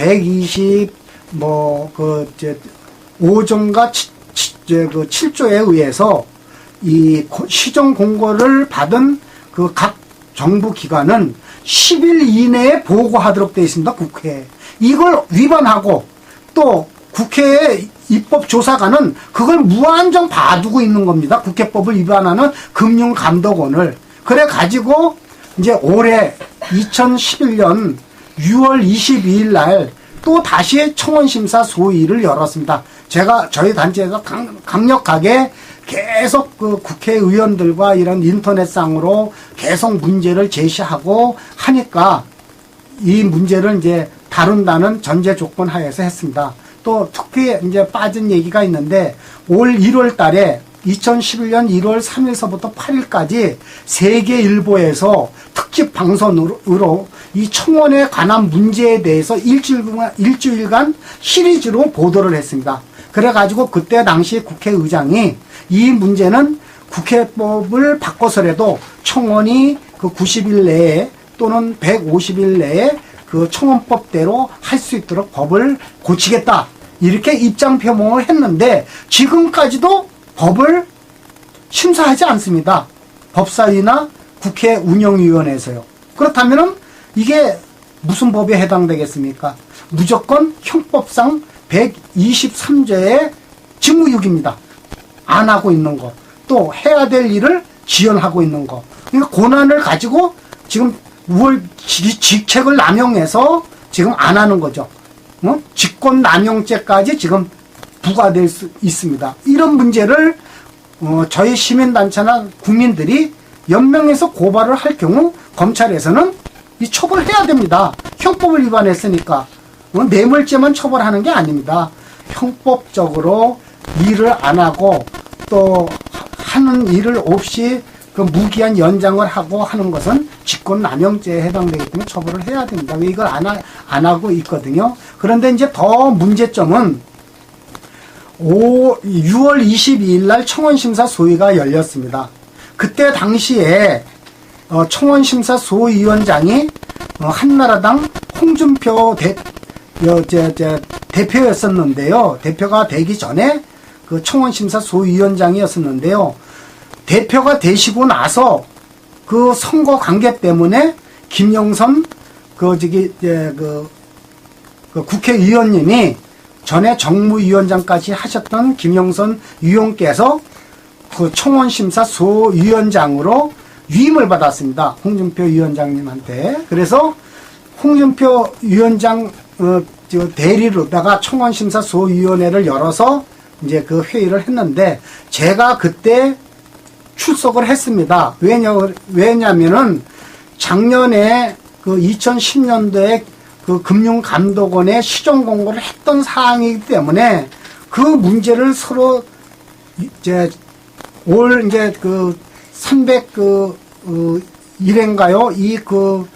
B: 5조인가 7조에 의해서 이 시정 공고를 받은 각 정부 기관은 10일 이내에 보고하도록 되어 있습니다. 국회에. 이걸 위반하고 또 국회의 입법조사관은 그걸 무한정 봐두고 있는 겁니다. 국회법을 위반하는 금융감독원을. 그래 가지고 이제 올해 2011년 6월 22일 날 또 다시 청원심사 소위를 열었습니다. 저희 단체에서 강력하게 계속 국회의원들과 이런 인터넷상으로 계속 문제를 제시하고 하니까 이 문제를 이제 다룬다는 전제 조건 하에서 했습니다. 또 특히 이제 빠진 얘기가 있는데 올 1월 달에 2011년 1월 3일서부터 8일까지 세계일보에서 특집 방송으로 이 청원에 관한 문제에 대해서 일주일간 시리즈로 보도를 했습니다. 그래가지고 그때 당시 국회의장이 이 문제는 국회법을 바꿔서라도 청원이 90일 내에 또는 150일 내에 청원법대로 할 수 있도록 법을 고치겠다. 이렇게 입장 표명을 했는데 지금까지도 법을 심사하지 않습니다. 법사위나 국회 운영위원회에서요. 그렇다면은 이게 무슨 법에 해당되겠습니까? 무조건 형법상 123조의 직무유기입니다. 안 하고 있는 거. 또 해야 될 일을 지연하고 있는 거. 그러니까 고난을 가지고 지금 직책을 남용해서 지금 안 하는 거죠. 직권남용죄까지 지금 부과될 수 있습니다. 이런 문제를 저희 시민단체나 국민들이 연명해서 고발을 할 경우 검찰에서는 이 처벌해야 됩니다. 형법을 위반했으니까. 뇌물죄만 처벌하는 게 아닙니다. 형법적으로 일을 안 하고 또 하는 일을 없이 무기한 연장을 하고 하는 것은 직권남용죄에 해당되기 때문에 처벌을 해야 됩니다. 왜 이걸 안 하고 있거든요. 그런데 이제 더 문제점은 6월 22일 날 청원심사 소위가 열렸습니다. 그때 당시에 청원심사 소위원장이 한나라당 홍준표 대표였었는데요. 대표가 되기 전에 청원심사 소위원장이었었는데요. 대표가 되시고 나서 선거 관계 때문에 김영선 국회의원님이 전에 정무위원장까지 하셨던 김영선 의원께서 청원심사 소위원장으로 위임을 받았습니다. 홍준표 위원장님한테. 그래서 홍준표 위원장 대리로다가 청원심사 소위원회를 열어서 이제 회의를 했는데 제가 그때 출석을 했습니다. 왜냐면은 작년에 그 2010년도에 그 금융감독원에 시정 공고를 했던 사항이기 때문에 그 문제를 서로 이제 올 이제 그 301회인가요? 이 그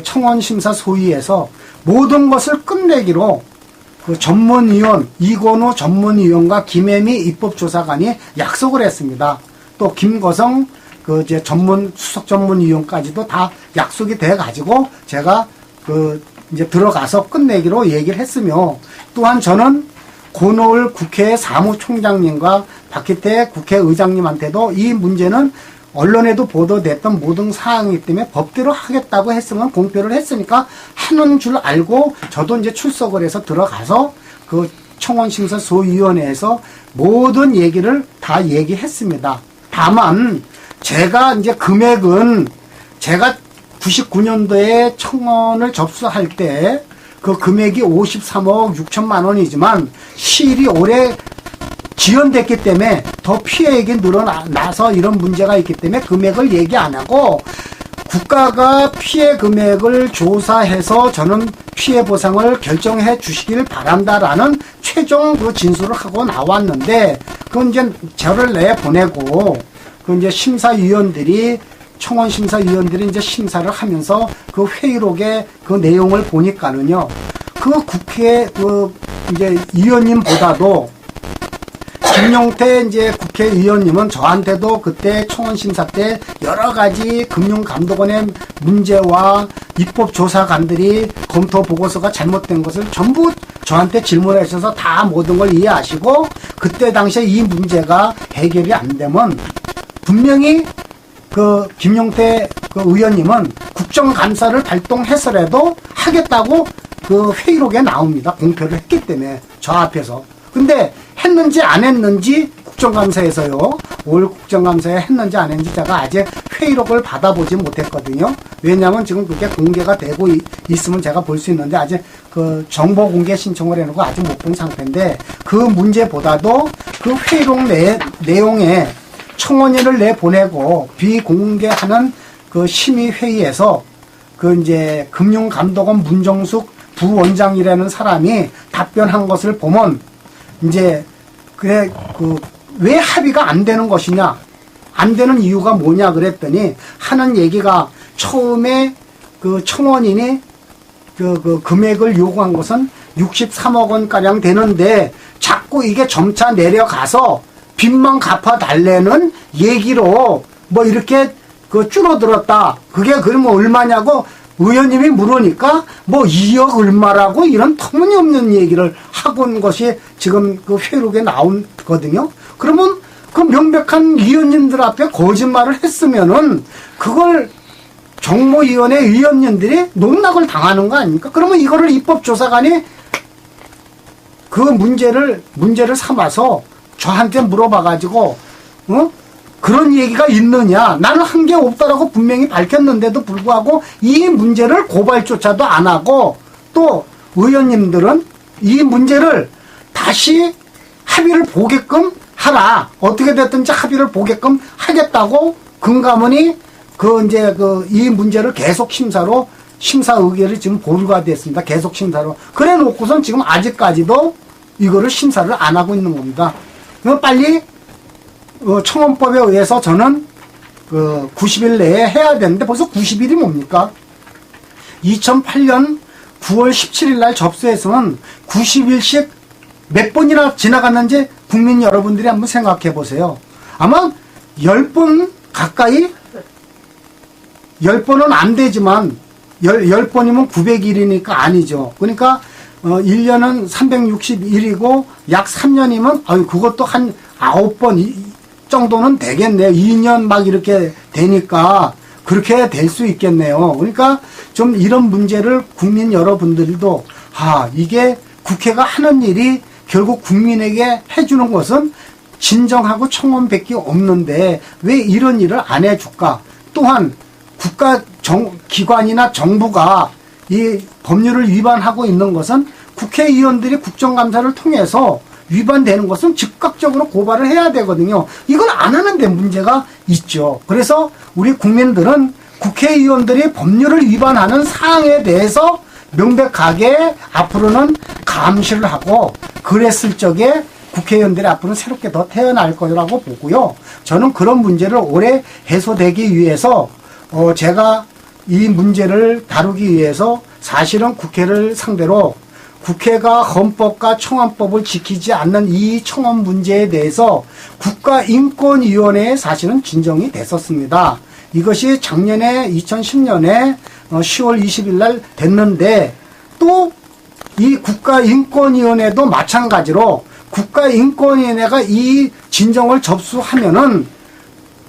B: 청원 심사 소위에서 모든 것을 끝내기로 그 전문위원 이건우 전문위원과 김혜미 입법조사관이 약속을 했습니다. 또 김거성 그 이제 수석 전문위원까지도 다 약속이 돼 가지고 제가 그 이제 들어가서 끝내기로 얘기를 했으며, 또한 저는 고노을 국회 사무총장님과 박희태 국회의장님한테도 이 문제는 언론에도 보도됐던 모든 사항이기 때문에 법대로 하겠다고 했으면 공표를 했으니까 하는 줄 알고 저도 이제 출석을 해서 들어가서 그 청원심사소위원회에서 모든 얘기를 다 얘기했습니다. 다만 제가 이제 금액은 제가 99년도에 청원을 접수할 때 그 금액이 53억 6천만 원이지만 시일이 올해 지연됐기 때문에 더 피해액이 늘어나서 이런 문제가 있기 때문에 금액을 얘기 안 하고 국가가 피해 금액을 조사해서 저는 피해 보상을 결정해 주시길 바란다라는 최종 그 진술을 하고 나왔는데, 그건 이제 저를 내보내고 그 이제 심사위원들이 청원 심사위원들이 이제 심사를 하면서 그 회의록의 그 내용을 보니까는요, 그 국회 그 이제 위원님보다도 김용태 이제 국회의원님은 저한테도 그때 청원 심사 때 여러 가지 금융감독원의 문제와 입법조사관들이 검토 보고서가 잘못된 것을 전부 저한테 질문하셔서 다 모든 걸 이해하시고, 그때 당시에 이 문제가 해결이 안 되면 분명히 그 김용태 그 의원님은 국정감사를 발동해서라도 하겠다고 그 회의록에 나옵니다. 공표를 했기 때문에 저 앞에서. 근데 했는지 안 했는지 국정감사에서요, 올 국정감사에 했는지 안 했는지 제가 아직 회의록을 받아보지 못했거든요. 왜냐하면 지금 그게 공개가 되고 있으면 제가 볼 수 있는데 아직 그 정보 공개 신청을 해놓고 아직 못 본 상태인데, 그 문제보다도 그 회의록 내용에 청원인을 내보내고 비공개하는 그 심의회의에서 그 이제 금융감독원 문정숙 부원장이라는 사람이 답변한 것을 보면 이제 그래 그 왜 합의가 안 되는 것이냐, 안 되는 이유가 뭐냐 그랬더니 하는 얘기가, 처음에 그 청원인이 그 금액을 요구한 것은 63억 원 가량 되는데 자꾸 이게 점차 내려가서 빚만 갚아달라는 얘기로 뭐 이렇게 그 줄어들었다. 그게 그러면 얼마냐고 의원님이 물으니까 뭐 2억 얼마라고 이런 터무니없는 얘기를 하고 온 것이 지금 그 회의록에 나오거든요. 그러면 그 명백한 위원님들 앞에 거짓말을 했으면은 그걸 정모위원회 위원님들이 농락을 당하는 거 아닙니까? 그러면 이거를 입법조사관이 그 문제를 삼아서 저한테 물어봐가지고, 그런 얘기가 있느냐? 나는 한 게 없다라고 분명히 밝혔는데도 불구하고 이 문제를 고발조차도 안 하고, 또 의원님들은 이 문제를 다시 합의를 보게끔 하라. 어떻게 됐든지 합의를 보게끔 하겠다고 금감원이 이 문제를 계속 심사 의결이 지금 보류가 됐습니다. 계속 심사로. 그래 놓고선 지금 아직까지도 이거를 심사를 안 하고 있는 겁니다. 빨리 청원법에 의해서 저는 90일 내에 해야 되는데 벌써 90일이 뭡니까? 2008년 9월 17일 날 접수했으면 90일씩 몇 번이나 지나갔는지 국민 여러분들이 한번 생각해 보세요. 아마 10번 가까이, 10번은 안 되지만 10번이면 900일이니까 아니죠. 그러니까 1년은 360일이고 약 3년이면 그것도 한 9번 정도는 되겠네요. 2년 막 이렇게 되니까 그렇게 될 수 있겠네요. 그러니까 좀 이런 문제를 국민 여러분들도 이게 국회가 하는 일이 결국 국민에게 해주는 것은 진정하고 청원밖에 없는데 왜 이런 일을 안 해줄까? 또한 국가 기관이나 정부가 이 법률을 위반하고 있는 것은 국회의원들이 국정감사를 통해서 위반되는 것은 즉각적으로 고발을 해야 되거든요. 이걸 안 하는데 문제가 있죠. 그래서 우리 국민들은 국회의원들이 법률을 위반하는 사항에 대해서 명백하게 앞으로는 감시를 하고 그랬을 적에 국회의원들이 앞으로는 새롭게 더 태어날 거라고 보고요. 저는 그런 문제를 올해 해소되기 위해서 제가 이 문제를 다루기 위해서 사실은 국회를 상대로 국회가 헌법과 청원법을 지키지 않는 이 청원 문제에 대해서 국가인권위원회에 사실은 진정이 됐었습니다. 이것이 작년에 2010년에 10월 20일 날 됐는데 또 이 국가인권위원회도 마찬가지로 국가인권위원회가 이 진정을 접수하면은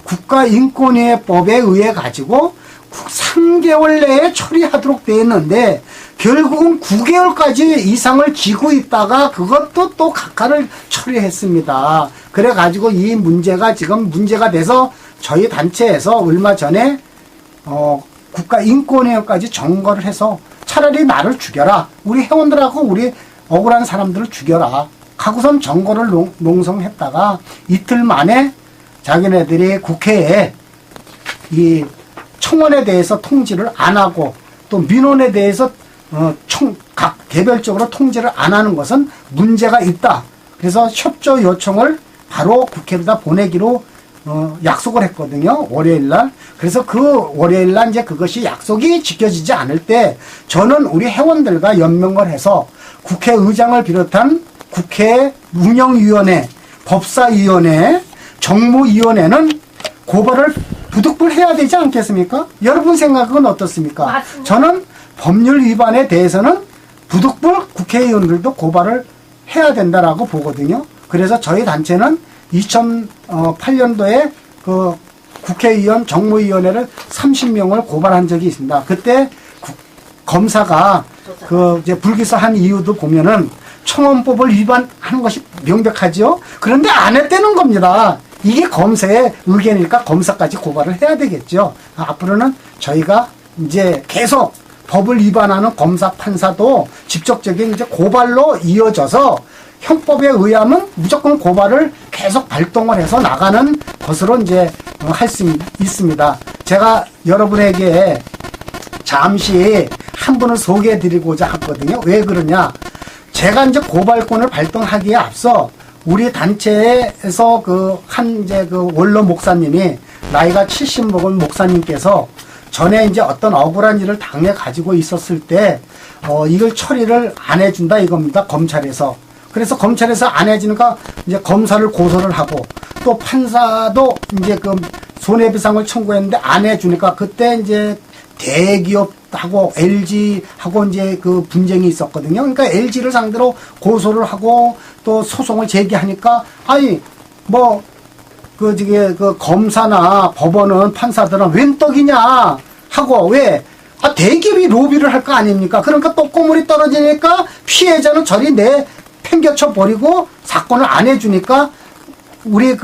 B: 국가인권위원회법에 의해 가지고 3개월 내에 처리하도록 되어 있는데 결국은 9개월까지 이상을 지고 있다가 그것도 또 각하를 처리했습니다. 그래 가지고 이 문제가 지금 문제가 돼서 저희 단체에서 얼마 전에 국가인권위원회까지 점거를 해서 차라리 나를 죽여라. 우리 회원들하고 우리 억울한 사람들을 죽여라. 하고선 점거를 농성했다가 이틀 만에 자기네들이 국회에 이 청원에 대해서 통지를 안 하고 또 민원에 대해서 각 개별적으로 통지를 안 하는 것은 문제가 있다. 그래서 협조 요청을 바로 국회에다 보내기로 약속을 했거든요. 월요일날. 그래서 그 월요일날 이제 그것이 약속이 지켜지지 않을 때 저는 우리 회원들과 연명을 해서 국회의장을 비롯한 국회 운영위원회, 법사위원회, 정무위원회는 고발을 부득불 해야 되지 않겠습니까? 여러분 생각은 어떻습니까?
C: 맞습니다. 저는
B: 저는 법률 위반에 대해서는 부득불 국회의원들도 고발을 해야 된다라고 보거든요. 그래서 저희 단체는 2008년도에 그 국회의원 정무위원회를 30명을 고발한 적이 있습니다. 그때 검사가 그 이제 불기소한 이유도 보면은 청원법을 위반하는 것이 명백하죠. 그런데 안 했다는 겁니다. 이게 검사의 의견이니까 검사까지 고발을 해야 되겠죠. 앞으로는 저희가 이제 계속 법을 위반하는 검사 판사도 직접적인 이제 고발로 이어져서 형법에 의하면 무조건 고발을 계속 발동을 해서 나가는 것으로 이제 할 수 있습니다. 제가 여러분에게 잠시 한 분을 소개해 드리고자 하거든요. 왜 그러냐? 제가 이제 고발권을 발동하기에 앞서 우리 단체에서 이제 원로 목사님이 나이가 70 먹은 목사님께서 전에 이제 어떤 억울한 일을 당해 가지고 있었을 때, 이걸 처리를 안 해준다 이겁니다. 검찰에서. 그래서 검찰에서 안 해주니까 이제 검사를 고소를 하고 또 판사도 이제 손해배상을 청구했는데 안 해주니까 그때 이제 대기업하고 LG하고 이제 분쟁이 있었거든요. 그러니까 LG를 상대로 고소를 하고 또 소송을 제기하니까 검사나 법원은 판사들은 웬 떡이냐 하고 왜? 대기업이 로비를 할 거 아닙니까? 그러니까 또 꼬물이 떨어지니까 피해자는 저리 팽겨쳐 버리고 사건을 안 해주니까 우리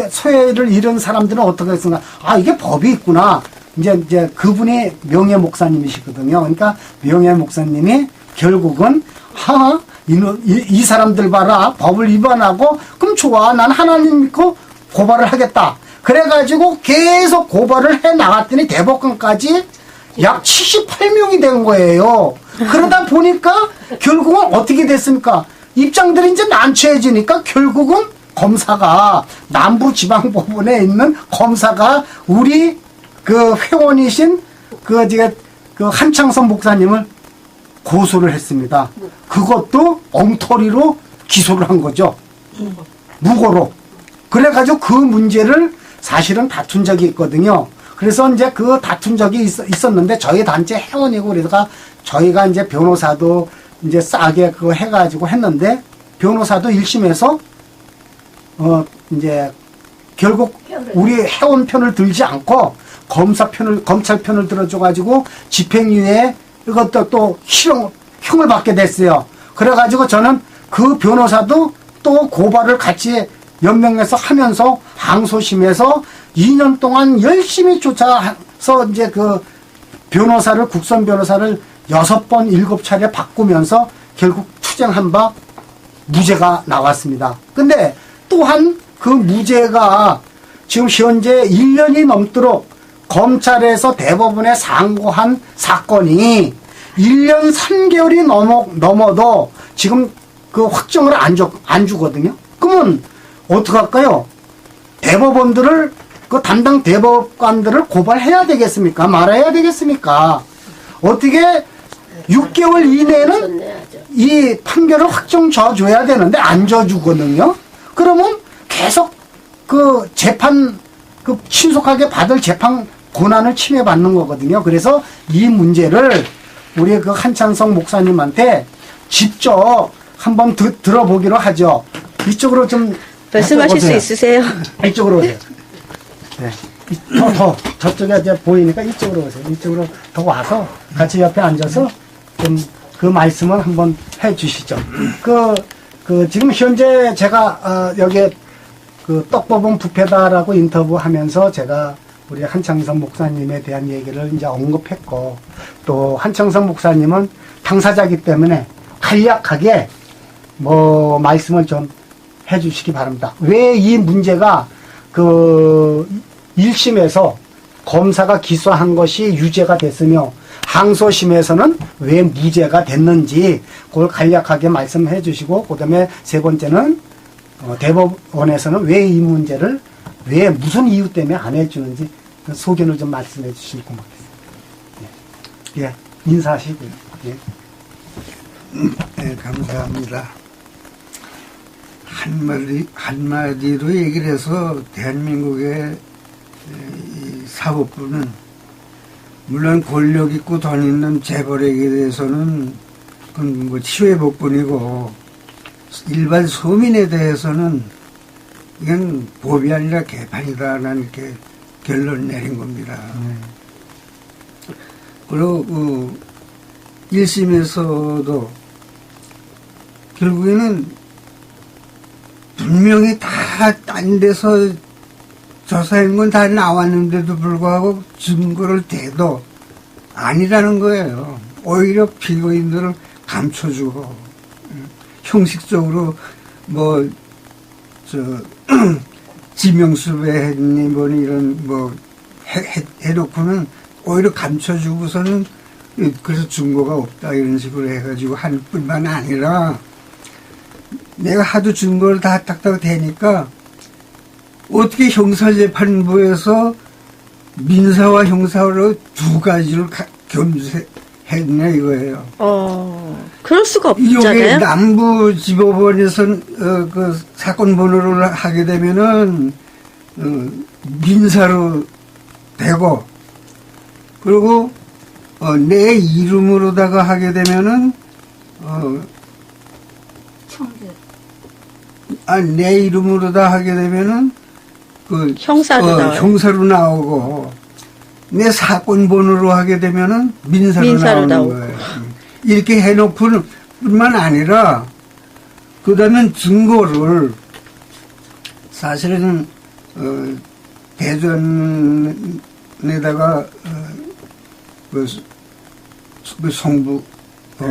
B: 소외를 잃은 사람들은 어떻게 했습니까? 이게 법이 있구나. 이제 그분이 명예 목사님이시거든요. 그러니까 명예 목사님이 결국은 이 사람들 봐라. 법을 위반하고 그럼 좋아. 난 하나님 믿고 고발을 하겠다. 그래가지고 계속 고발을 해 나갔더니 대법관까지 약 78명이 된 거예요. 그러다 보니까 결국은 어떻게 됐습니까? 입장들이 이제 난처해지니까 결국은 검사가 남부지방법원에 있는 검사가 우리 회원이신 한창선 목사님을 고소를 했습니다. 그것도 엉터리로 기소를 한 거죠. 무고로. 그래가지고 그 문제를 사실은 다툰 적이 있거든요. 그래서 이제 다툰 적이 있었는데 저희 단체 회원이고 그래서 저희가 이제 변호사도 이제 싸게 해가지고 했는데 변호사도 1심에서 이제 결국 우리 회원 편을 들지 않고 검찰 편을 들어줘가지고 집행유예 이것도 또 형을 받게 됐어요. 그래가지고 저는 그 변호사도 또 고발을 같이 연명해서 하면서 항소심에서 2년 동안 열심히 쫓아서 이제 국선 변호사를 6번 7차례 바꾸면서 결국 투쟁한 바 무죄가 나왔습니다. 근데 또한 그 무죄가 지금 현재 1년이 넘도록 검찰에서 대법원에 상고한 사건이 1년 3개월이 넘어도 지금 그 확정을 안 주거든요. 그러면 어떡할까요? 대법원들을, 그 담당 대법관들을 고발해야 되겠습니까? 말아야 되겠습니까? 어떻게 6개월 이내는 이 판결을 확정 져줘야 되는데 안 져주거든요. 그러면 계속 그 재판, 그 신속하게 받을 재판 권한을 침해받는 거거든요. 그래서 이 문제를 우리 그 한창성 목사님한테 직접 한번 들어보기로 하죠. 이쪽으로 좀
A: 말씀하실 수
B: 오세요.
A: 있으세요?
B: 이쪽으로 오세요. 네. 저쪽에 이제 보이니까 이쪽으로 오세요. 이쪽으로 더 와서 같이 옆에 앉아서 좀 그 말씀을 한번 해 주시죠. 지금 현재 제가, 여기 그 떡법은 부패다라고 인터뷰하면서 제가 우리 한창성 목사님에 대한 얘기를 이제 언급했고, 또 한창성 목사님은 당사자이기 때문에 간략하게 뭐 말씀을 좀 해 주시기 바랍니다. 왜 이 문제가 그 1심에서 검사가 기소한 것이 유죄가 됐으며 항소심에서는 왜 무죄가 됐는지 그걸 간략하게 말씀해 주시고, 그 다음에 세 번째는 대법원에서는 왜 이 문제를 왜 무슨 이유 때문에 안 해주는지 그 소견을 좀 말씀해 주시면 고맙겠습니다. 예, 인사하시고요. 예.
C: 네, 감사합니다. 한마디로 얘기를 해서 대한민국의 이 사법부는 물론 권력 있고 돈 있는 재벌에게 대해서는 그건 뭐 치외복권이고, 일반 서민에 대해서는 이건 법이 아니라 개판이다라는 이렇게 결론을 내린 겁니다. 그리고 1심에서도 결국에는 분명히 다 딴 데서 조사한 건 다 나왔는데도 불구하고 증거를 대도 아니라는 거예요. 오히려 피고인들을 감춰주고, 형식적으로 지명수배했니 뭐니 이런 해놓고는 오히려 감춰주고서는 그래서 증거가 없다 이런 식으로 해가지고 할 뿐만 아니라, 내가 하도 증거를 다 딱딱 대니까 어떻게 형사재판부에서 민사와 형사로 두 가지를 겸수했냐 이거예요.
A: 그럴 수가
C: 이게
A: 없잖아요.
C: 남부지법원에서 그 사건 번호를 하게 되면은 민사로 되고, 그리고 내 이름으로다가 하게 되면은 내 이름으로다 하게 되면은 형사로 나오고, 내 사건 번호로 하게 되면은 민사로 나오는 거예요. 이렇게 해놓고는 뿐만 아니라, 그 다음에 증거를 사실은 대전에다가 성부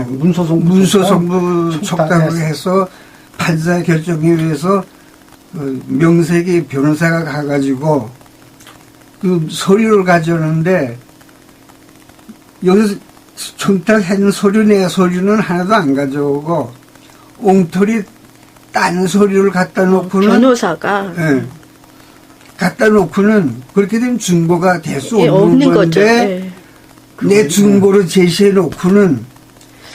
C: 문서성부 촉탁을 해서 판사 결정에 의해서 명색이 변호사가 가가지고 그 서류를 가져오는데, 여기서 청탁한 서류, 내 서류는 하나도 안 가져오고 엉터리 딴 서류를 갖다 놓고는
A: 변호사가
C: 갖다 놓고는 그렇게 되면 증거가 될 수
A: 건데
C: 없는 건데, 내 증거로 제시해 놓고는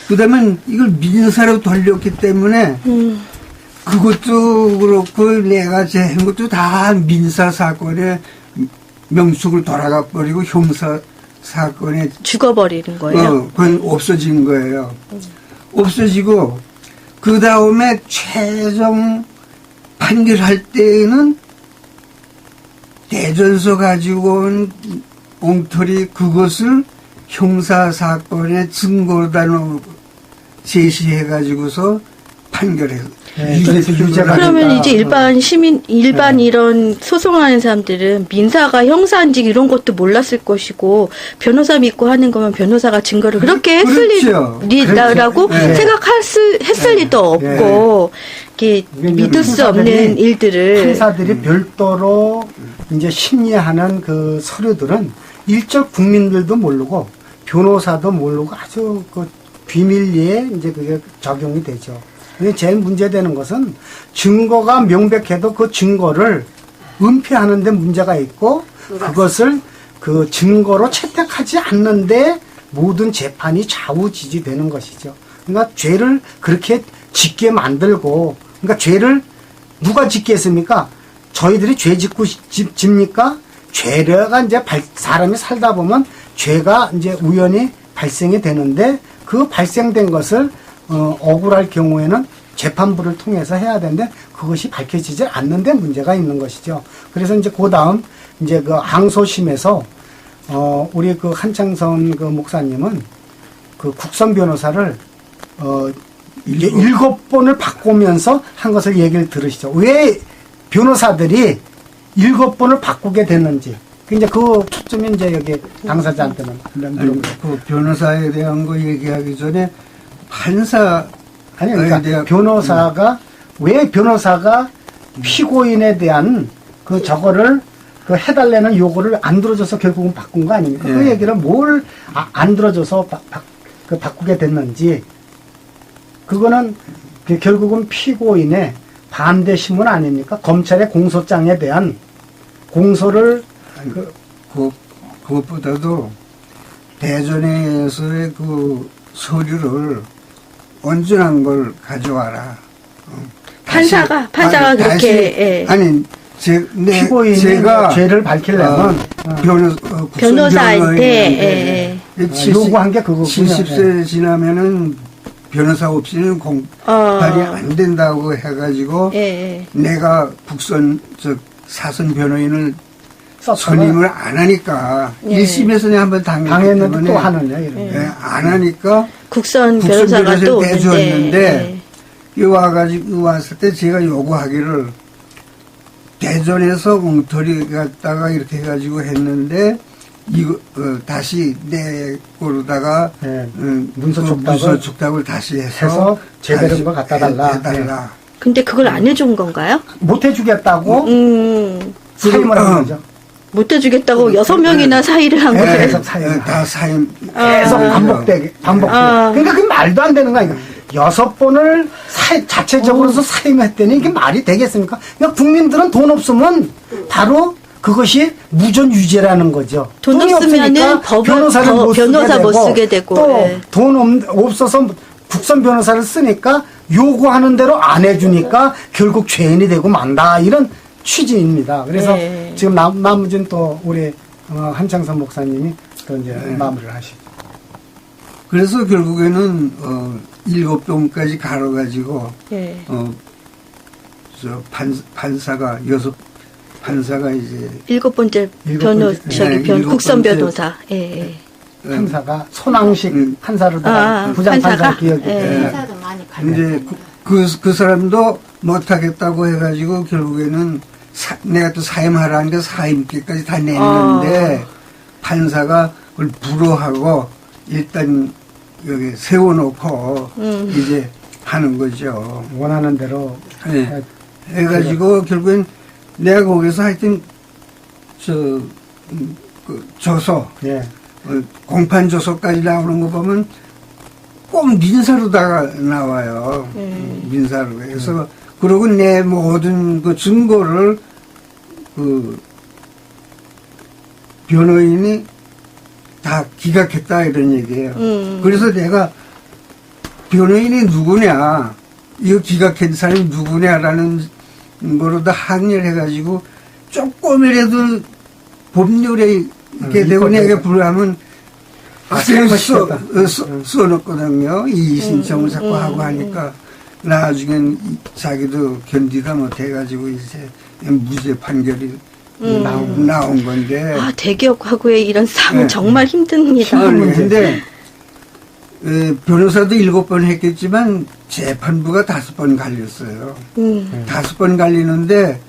C: 그다음에 이걸 민사로 돌렸기 때문에 그것도 그렇고 내가 제한 것도 다 민사 사건에 명숙을 돌아가 버리고 형사 사건에
A: 죽어버리는 거예요.
C: 그건 없어진 거예요. 없어지고 그 다음에 최종 판결할 때에는 대전서 가지고 온 엉터리 그것을 형사 사건의 증거로다 제시해 가지고서 판결해요.
B: 유죄가
A: 그러면 이제 일반 이런 소송하는 사람들은 민사가 형사인지 이런 것도 몰랐을 것이고, 변호사 믿고 하는 거면 변호사가 증거를 그렇게 했을
C: 그렇죠.
A: 리라고
C: 그렇죠.
A: 생각했을 리도 없고, 이게
B: 그러니까
A: 믿을 수
B: 판사들이-
A: 없는 일들을
B: 판사들이 별도로 이제 심리하는 그 서류들은 일절 국민들도 모르고 변호사도 모르고 아주 그 비밀리에 이제 그게 적용이 되죠. 근데 제일 문제되는 것은 증거가 명백해도 그 증거를 은폐하는 데 문제가 있고 그것을 그 증거로 채택하지 않는데 모든 재판이 좌우지지되는 것이죠. 그러니까 죄를 그렇게 짓게 만들고, 그러니까 죄를 누가 짓게 했습니까? 저희들이 죄 짓고 집니까? 죄가 이제 사람이 살다 보면 죄가 이제 우연히 발생이 되는데 그 발생된 것을 억울할 경우에는 재판부를 통해서 해야 되는데 그것이 밝혀지지 않는데 문제가 있는 것이죠. 그래서 이제 그 다음 이제 그 항소심에서 우리 그 한창선 그 목사님은 그 국선 변호사를 7번을 바꾸면서 한 것을 얘기를 들으시죠. 왜 변호사들이 7번을 바꾸게 됐는지. 이제 그 초점이 이제 여기 당사자한테는
C: 그 변호사에 대한 거 얘기하기 전에 판사
B: 아니 그러니까 변호사가 왜 변호사가 피고인에 대한 그 저거를 그 해달라는 요구를 안 들어줘서 결국은 바꾼 거 아닙니까? 그 얘기를 뭘 안 들어줘서 바꾸게 됐는지 그거는 결국은 피고인의 반대 신문 아닙니까? 검찰의 공소장에 대한 공소를
C: 그것보다도 대전에서의 그 서류를 온전한 걸 가져와라.
A: 판사가 그렇게
B: 피고인이
C: 제가
B: 죄를 밝히려면
A: 변호사한테
B: 요구한 게 그거군요.
C: 70세 지나면은 변호사 없이는 공판이 안 된다고 해가지고 내가 사선 변호인을 선임을 안 하니까 1심에서는 한번
B: 당했는데 또 하느냐 이런.
C: 안 하니까
A: 국선 변호사가 또
C: 내줬는데 와가지고 왔을 때 제가 요구하기를 대전에서 엉터리 갖다가 이렇게 해가지고 했는데 이거 다시 내 거로다가
B: 문서
C: 촉답을 다시 해서
B: 제대로 거 갖다 달라.
A: 근데 그걸 안 해준 건가요?
B: 못 해주겠다고 사임을 한 거죠.
A: 못 해주겠다고 6명이나 사의를 한 거예요.
B: 계속 사임.
C: 다 사임.
B: 계속 반복되게. 그러니까 그게 말도 안 되는 거야. 6번을 자체적으로서 사임했더니 이게 말이 되겠습니까? 그러니까 국민들은 돈 없으면 바로 그것이 무전유죄라는 거죠.
A: 돈 없으면은
B: 변호사를
A: 못 쓰게 되고
B: 또 돈 없어서 국선 변호사를 쓰니까 요구하는 대로 안 해주니까 결국 죄인이 되고 만다 이런 취지입니다. 그래서 지금 나머지는 또 우리 한창선 목사님이 또 이제 마무리를 하시죠.
C: 그래서 결국에는 7병까지 갈아가지고 판사가 이제
A: 7번째 국선 변호사
B: 판사가 손왕식 판사로다가 부장판사 기억이
D: 판사도 많이
C: 이제 그 사람도 못하겠다고 해가지고 결국에는 내가 또 사임하라는 게 사임기까지 다 냈는데 판사가 그걸 불허하고 일단 여기 세워놓고 이제 하는 거죠.
B: 원하는 대로
C: 해가지고 결국엔 내가 거기서 하여튼 조서 공판 조서까지 나오는 거 보면 꼭 민사로다가 나와요. 민사로. 그래서 그러고 내 모든 그 증거를 그 변호인이 다 기각했다 이런 얘기예요. 그래서 내가 변호인이 누구냐, 이거 기각한 사람이 누구냐라는 거로다 항의를 해가지고 조금이라도 법률에 이렇게 되고 내가 불하면 써놓거든요. 이 신청을 자꾸 하고 하니까 나중엔 자기도 견디다 못해가지고 이제 무죄 판결이 나온 건데.
A: 대기업하고의 이런 싸움은 정말 힘듭니다.
C: 근데 변호사도 7번 했겠지만 재판부가 5번 갈렸어요. 5번 갈리는데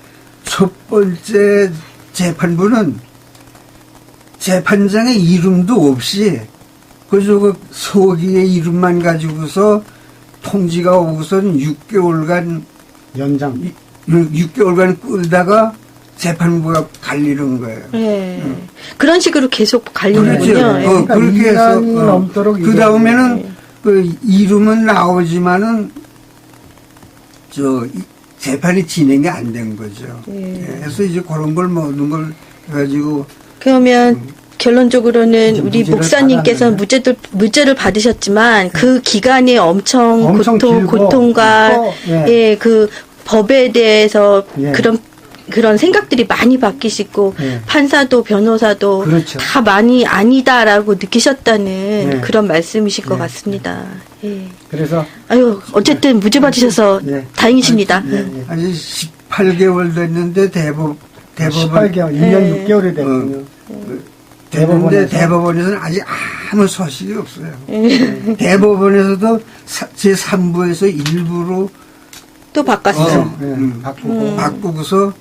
C: 첫 번째 재판부는 재판장의 이름도 없이 그저 그 서기의 이름만 가지고서 통지가 오고선 6개월간
B: 연장.
C: 6개월간 끌다가 재판부가 갈리는 거예요.
A: 예. 그런 식으로 계속 갈리는군요.
C: 그렇죠.
A: 예.
B: 그러니까
C: 그렇게 해서
B: 2년이 넘도록
C: 그 다음에는 그 이름은 나오지만은 재판이 진행이 안 된 거죠.
A: 예.
C: 그래서 이제 그런 걸 모든 걸 해가지고
A: 그러면 결론적으로는
B: 이제
A: 우리
B: 무죄를
A: 목사님께서는 무죄를 받으셨지만 그 기간에 엄청
B: 엄청 길고
A: 고통과
B: 또, 예.
A: 예, 그 법에 대해서
B: 예.
A: 그런 생각들이 많이 바뀌시고
B: 예.
A: 판사도 변호사도
B: 그렇죠.
A: 다 많이 아니다라고 느끼셨다는
B: 예.
A: 그런 말씀이실 것
B: 예.
A: 같습니다. 예.
B: 그래서
A: 아유, 어쨌든 무죄 받으셔서
B: 예.
A: 다행이십니다.
B: 예, 예.
C: 아직 18개월 됐는데 대법원
B: 18개월, 2년 6개월이 됐군요.
C: 됐는데 대법원에서는 아직 아무 소식이 없어요. 대법원에서도 제3부에서 일부로
A: 또 바꿨어요.
B: 예, 바꾸고.
C: 바꾸고서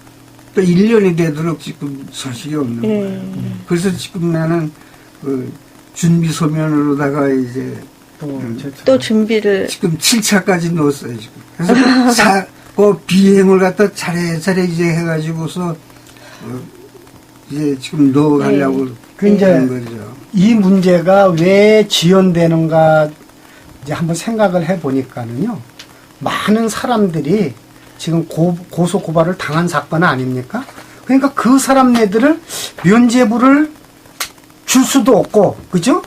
C: 또 1년이 되도록 지금 소식이 없는 거예요. 그래서 지금 나는 그 준비 소면으로다가 이제
A: 또 준비를
C: 지금 7차까지 넣었어요, 지금. 그래서 비행을 갖다 차례차례 이제 해가지고서 이제 지금 넣어가려고
B: 그 이제
C: 하는 거죠.
B: 이 문제가 왜 지연되는가 이제 한번 생각을 해보니까는요. 많은 사람들이 지금 고소 고발을 당한 사건 아닙니까? 그러니까 그 사람네들을 면죄부를 줄 수도 없고, 그죠?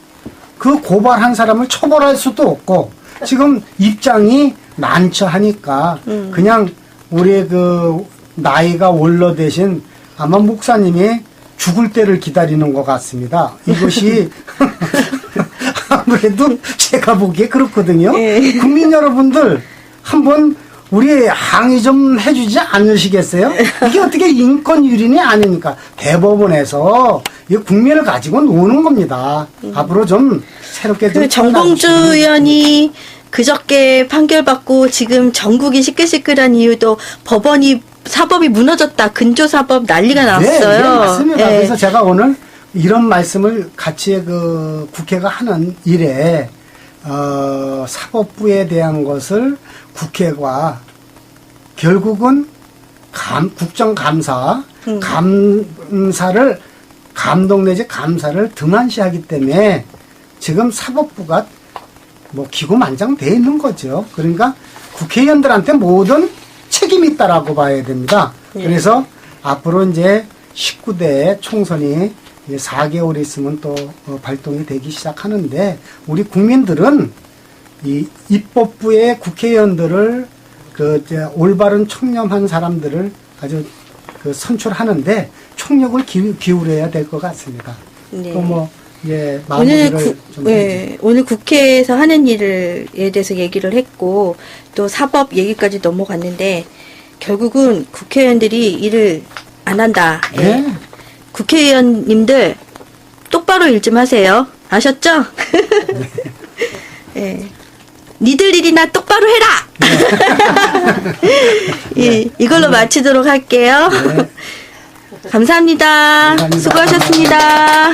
B: 그 고발한 사람을 처벌할 수도 없고, 지금 입장이 난처하니까 그냥 우리 그 나이가 올러 대신 아마 목사님이 죽을 때를 기다리는 것 같습니다. 이것이 아무래도 제가 보기에 그렇거든요. 국민 여러분들 한번 우리 항의 좀 해주지 않으시겠어요? 이게 어떻게 인권 유린이 아니니까 대법원에서 이 국민을 가지고 노는 겁니다. 앞으로 좀 새롭게 좀
A: 그 정봉주 의원이 그저께 판결받고 지금 전국이 시끌시끌한 이유도 사법이 무너졌다. 근조사법 난리가 났어요.
B: 네, 맞습니다.
A: 예.
B: 그래서 제가 오늘 이런 말씀을 같이 그 국회가 하는 일에 사법부에 대한 것을 국회가 결국은 국정감사, 감사를 감독 내지 감사를 등한시하기 때문에 지금 사법부가 뭐 기고만장돼 있는 거죠. 그러니까 국회의원들한테 모든 책임이 있다라고 봐야 됩니다. 그래서 앞으로 이제 19대 총선이 이제 4개월 있으면 또 발동이 되기 시작하는데 우리 국민들은 이 입법부의 국회의원들을 올바른 총념한 사람들을 아주 선출하는데 총력을 기울여야 될 것 같습니다.
A: 네.
B: 또 뭐 예, 마무리를
A: 오늘 국회에서 하는 일에 대해서 얘기를 했고 또 사법 얘기까지 넘어갔는데 결국은 국회의원들이 일을 안 한다.
B: 네.
A: 국회의원님들 똑바로 일 좀 하세요. 아셨죠? 예. 니들 일이나 똑바로 해라. 예, 이걸로 마치도록 할게요.
B: 네.
A: 감사합니다.
B: 감사합니다.
A: 수고하셨습니다.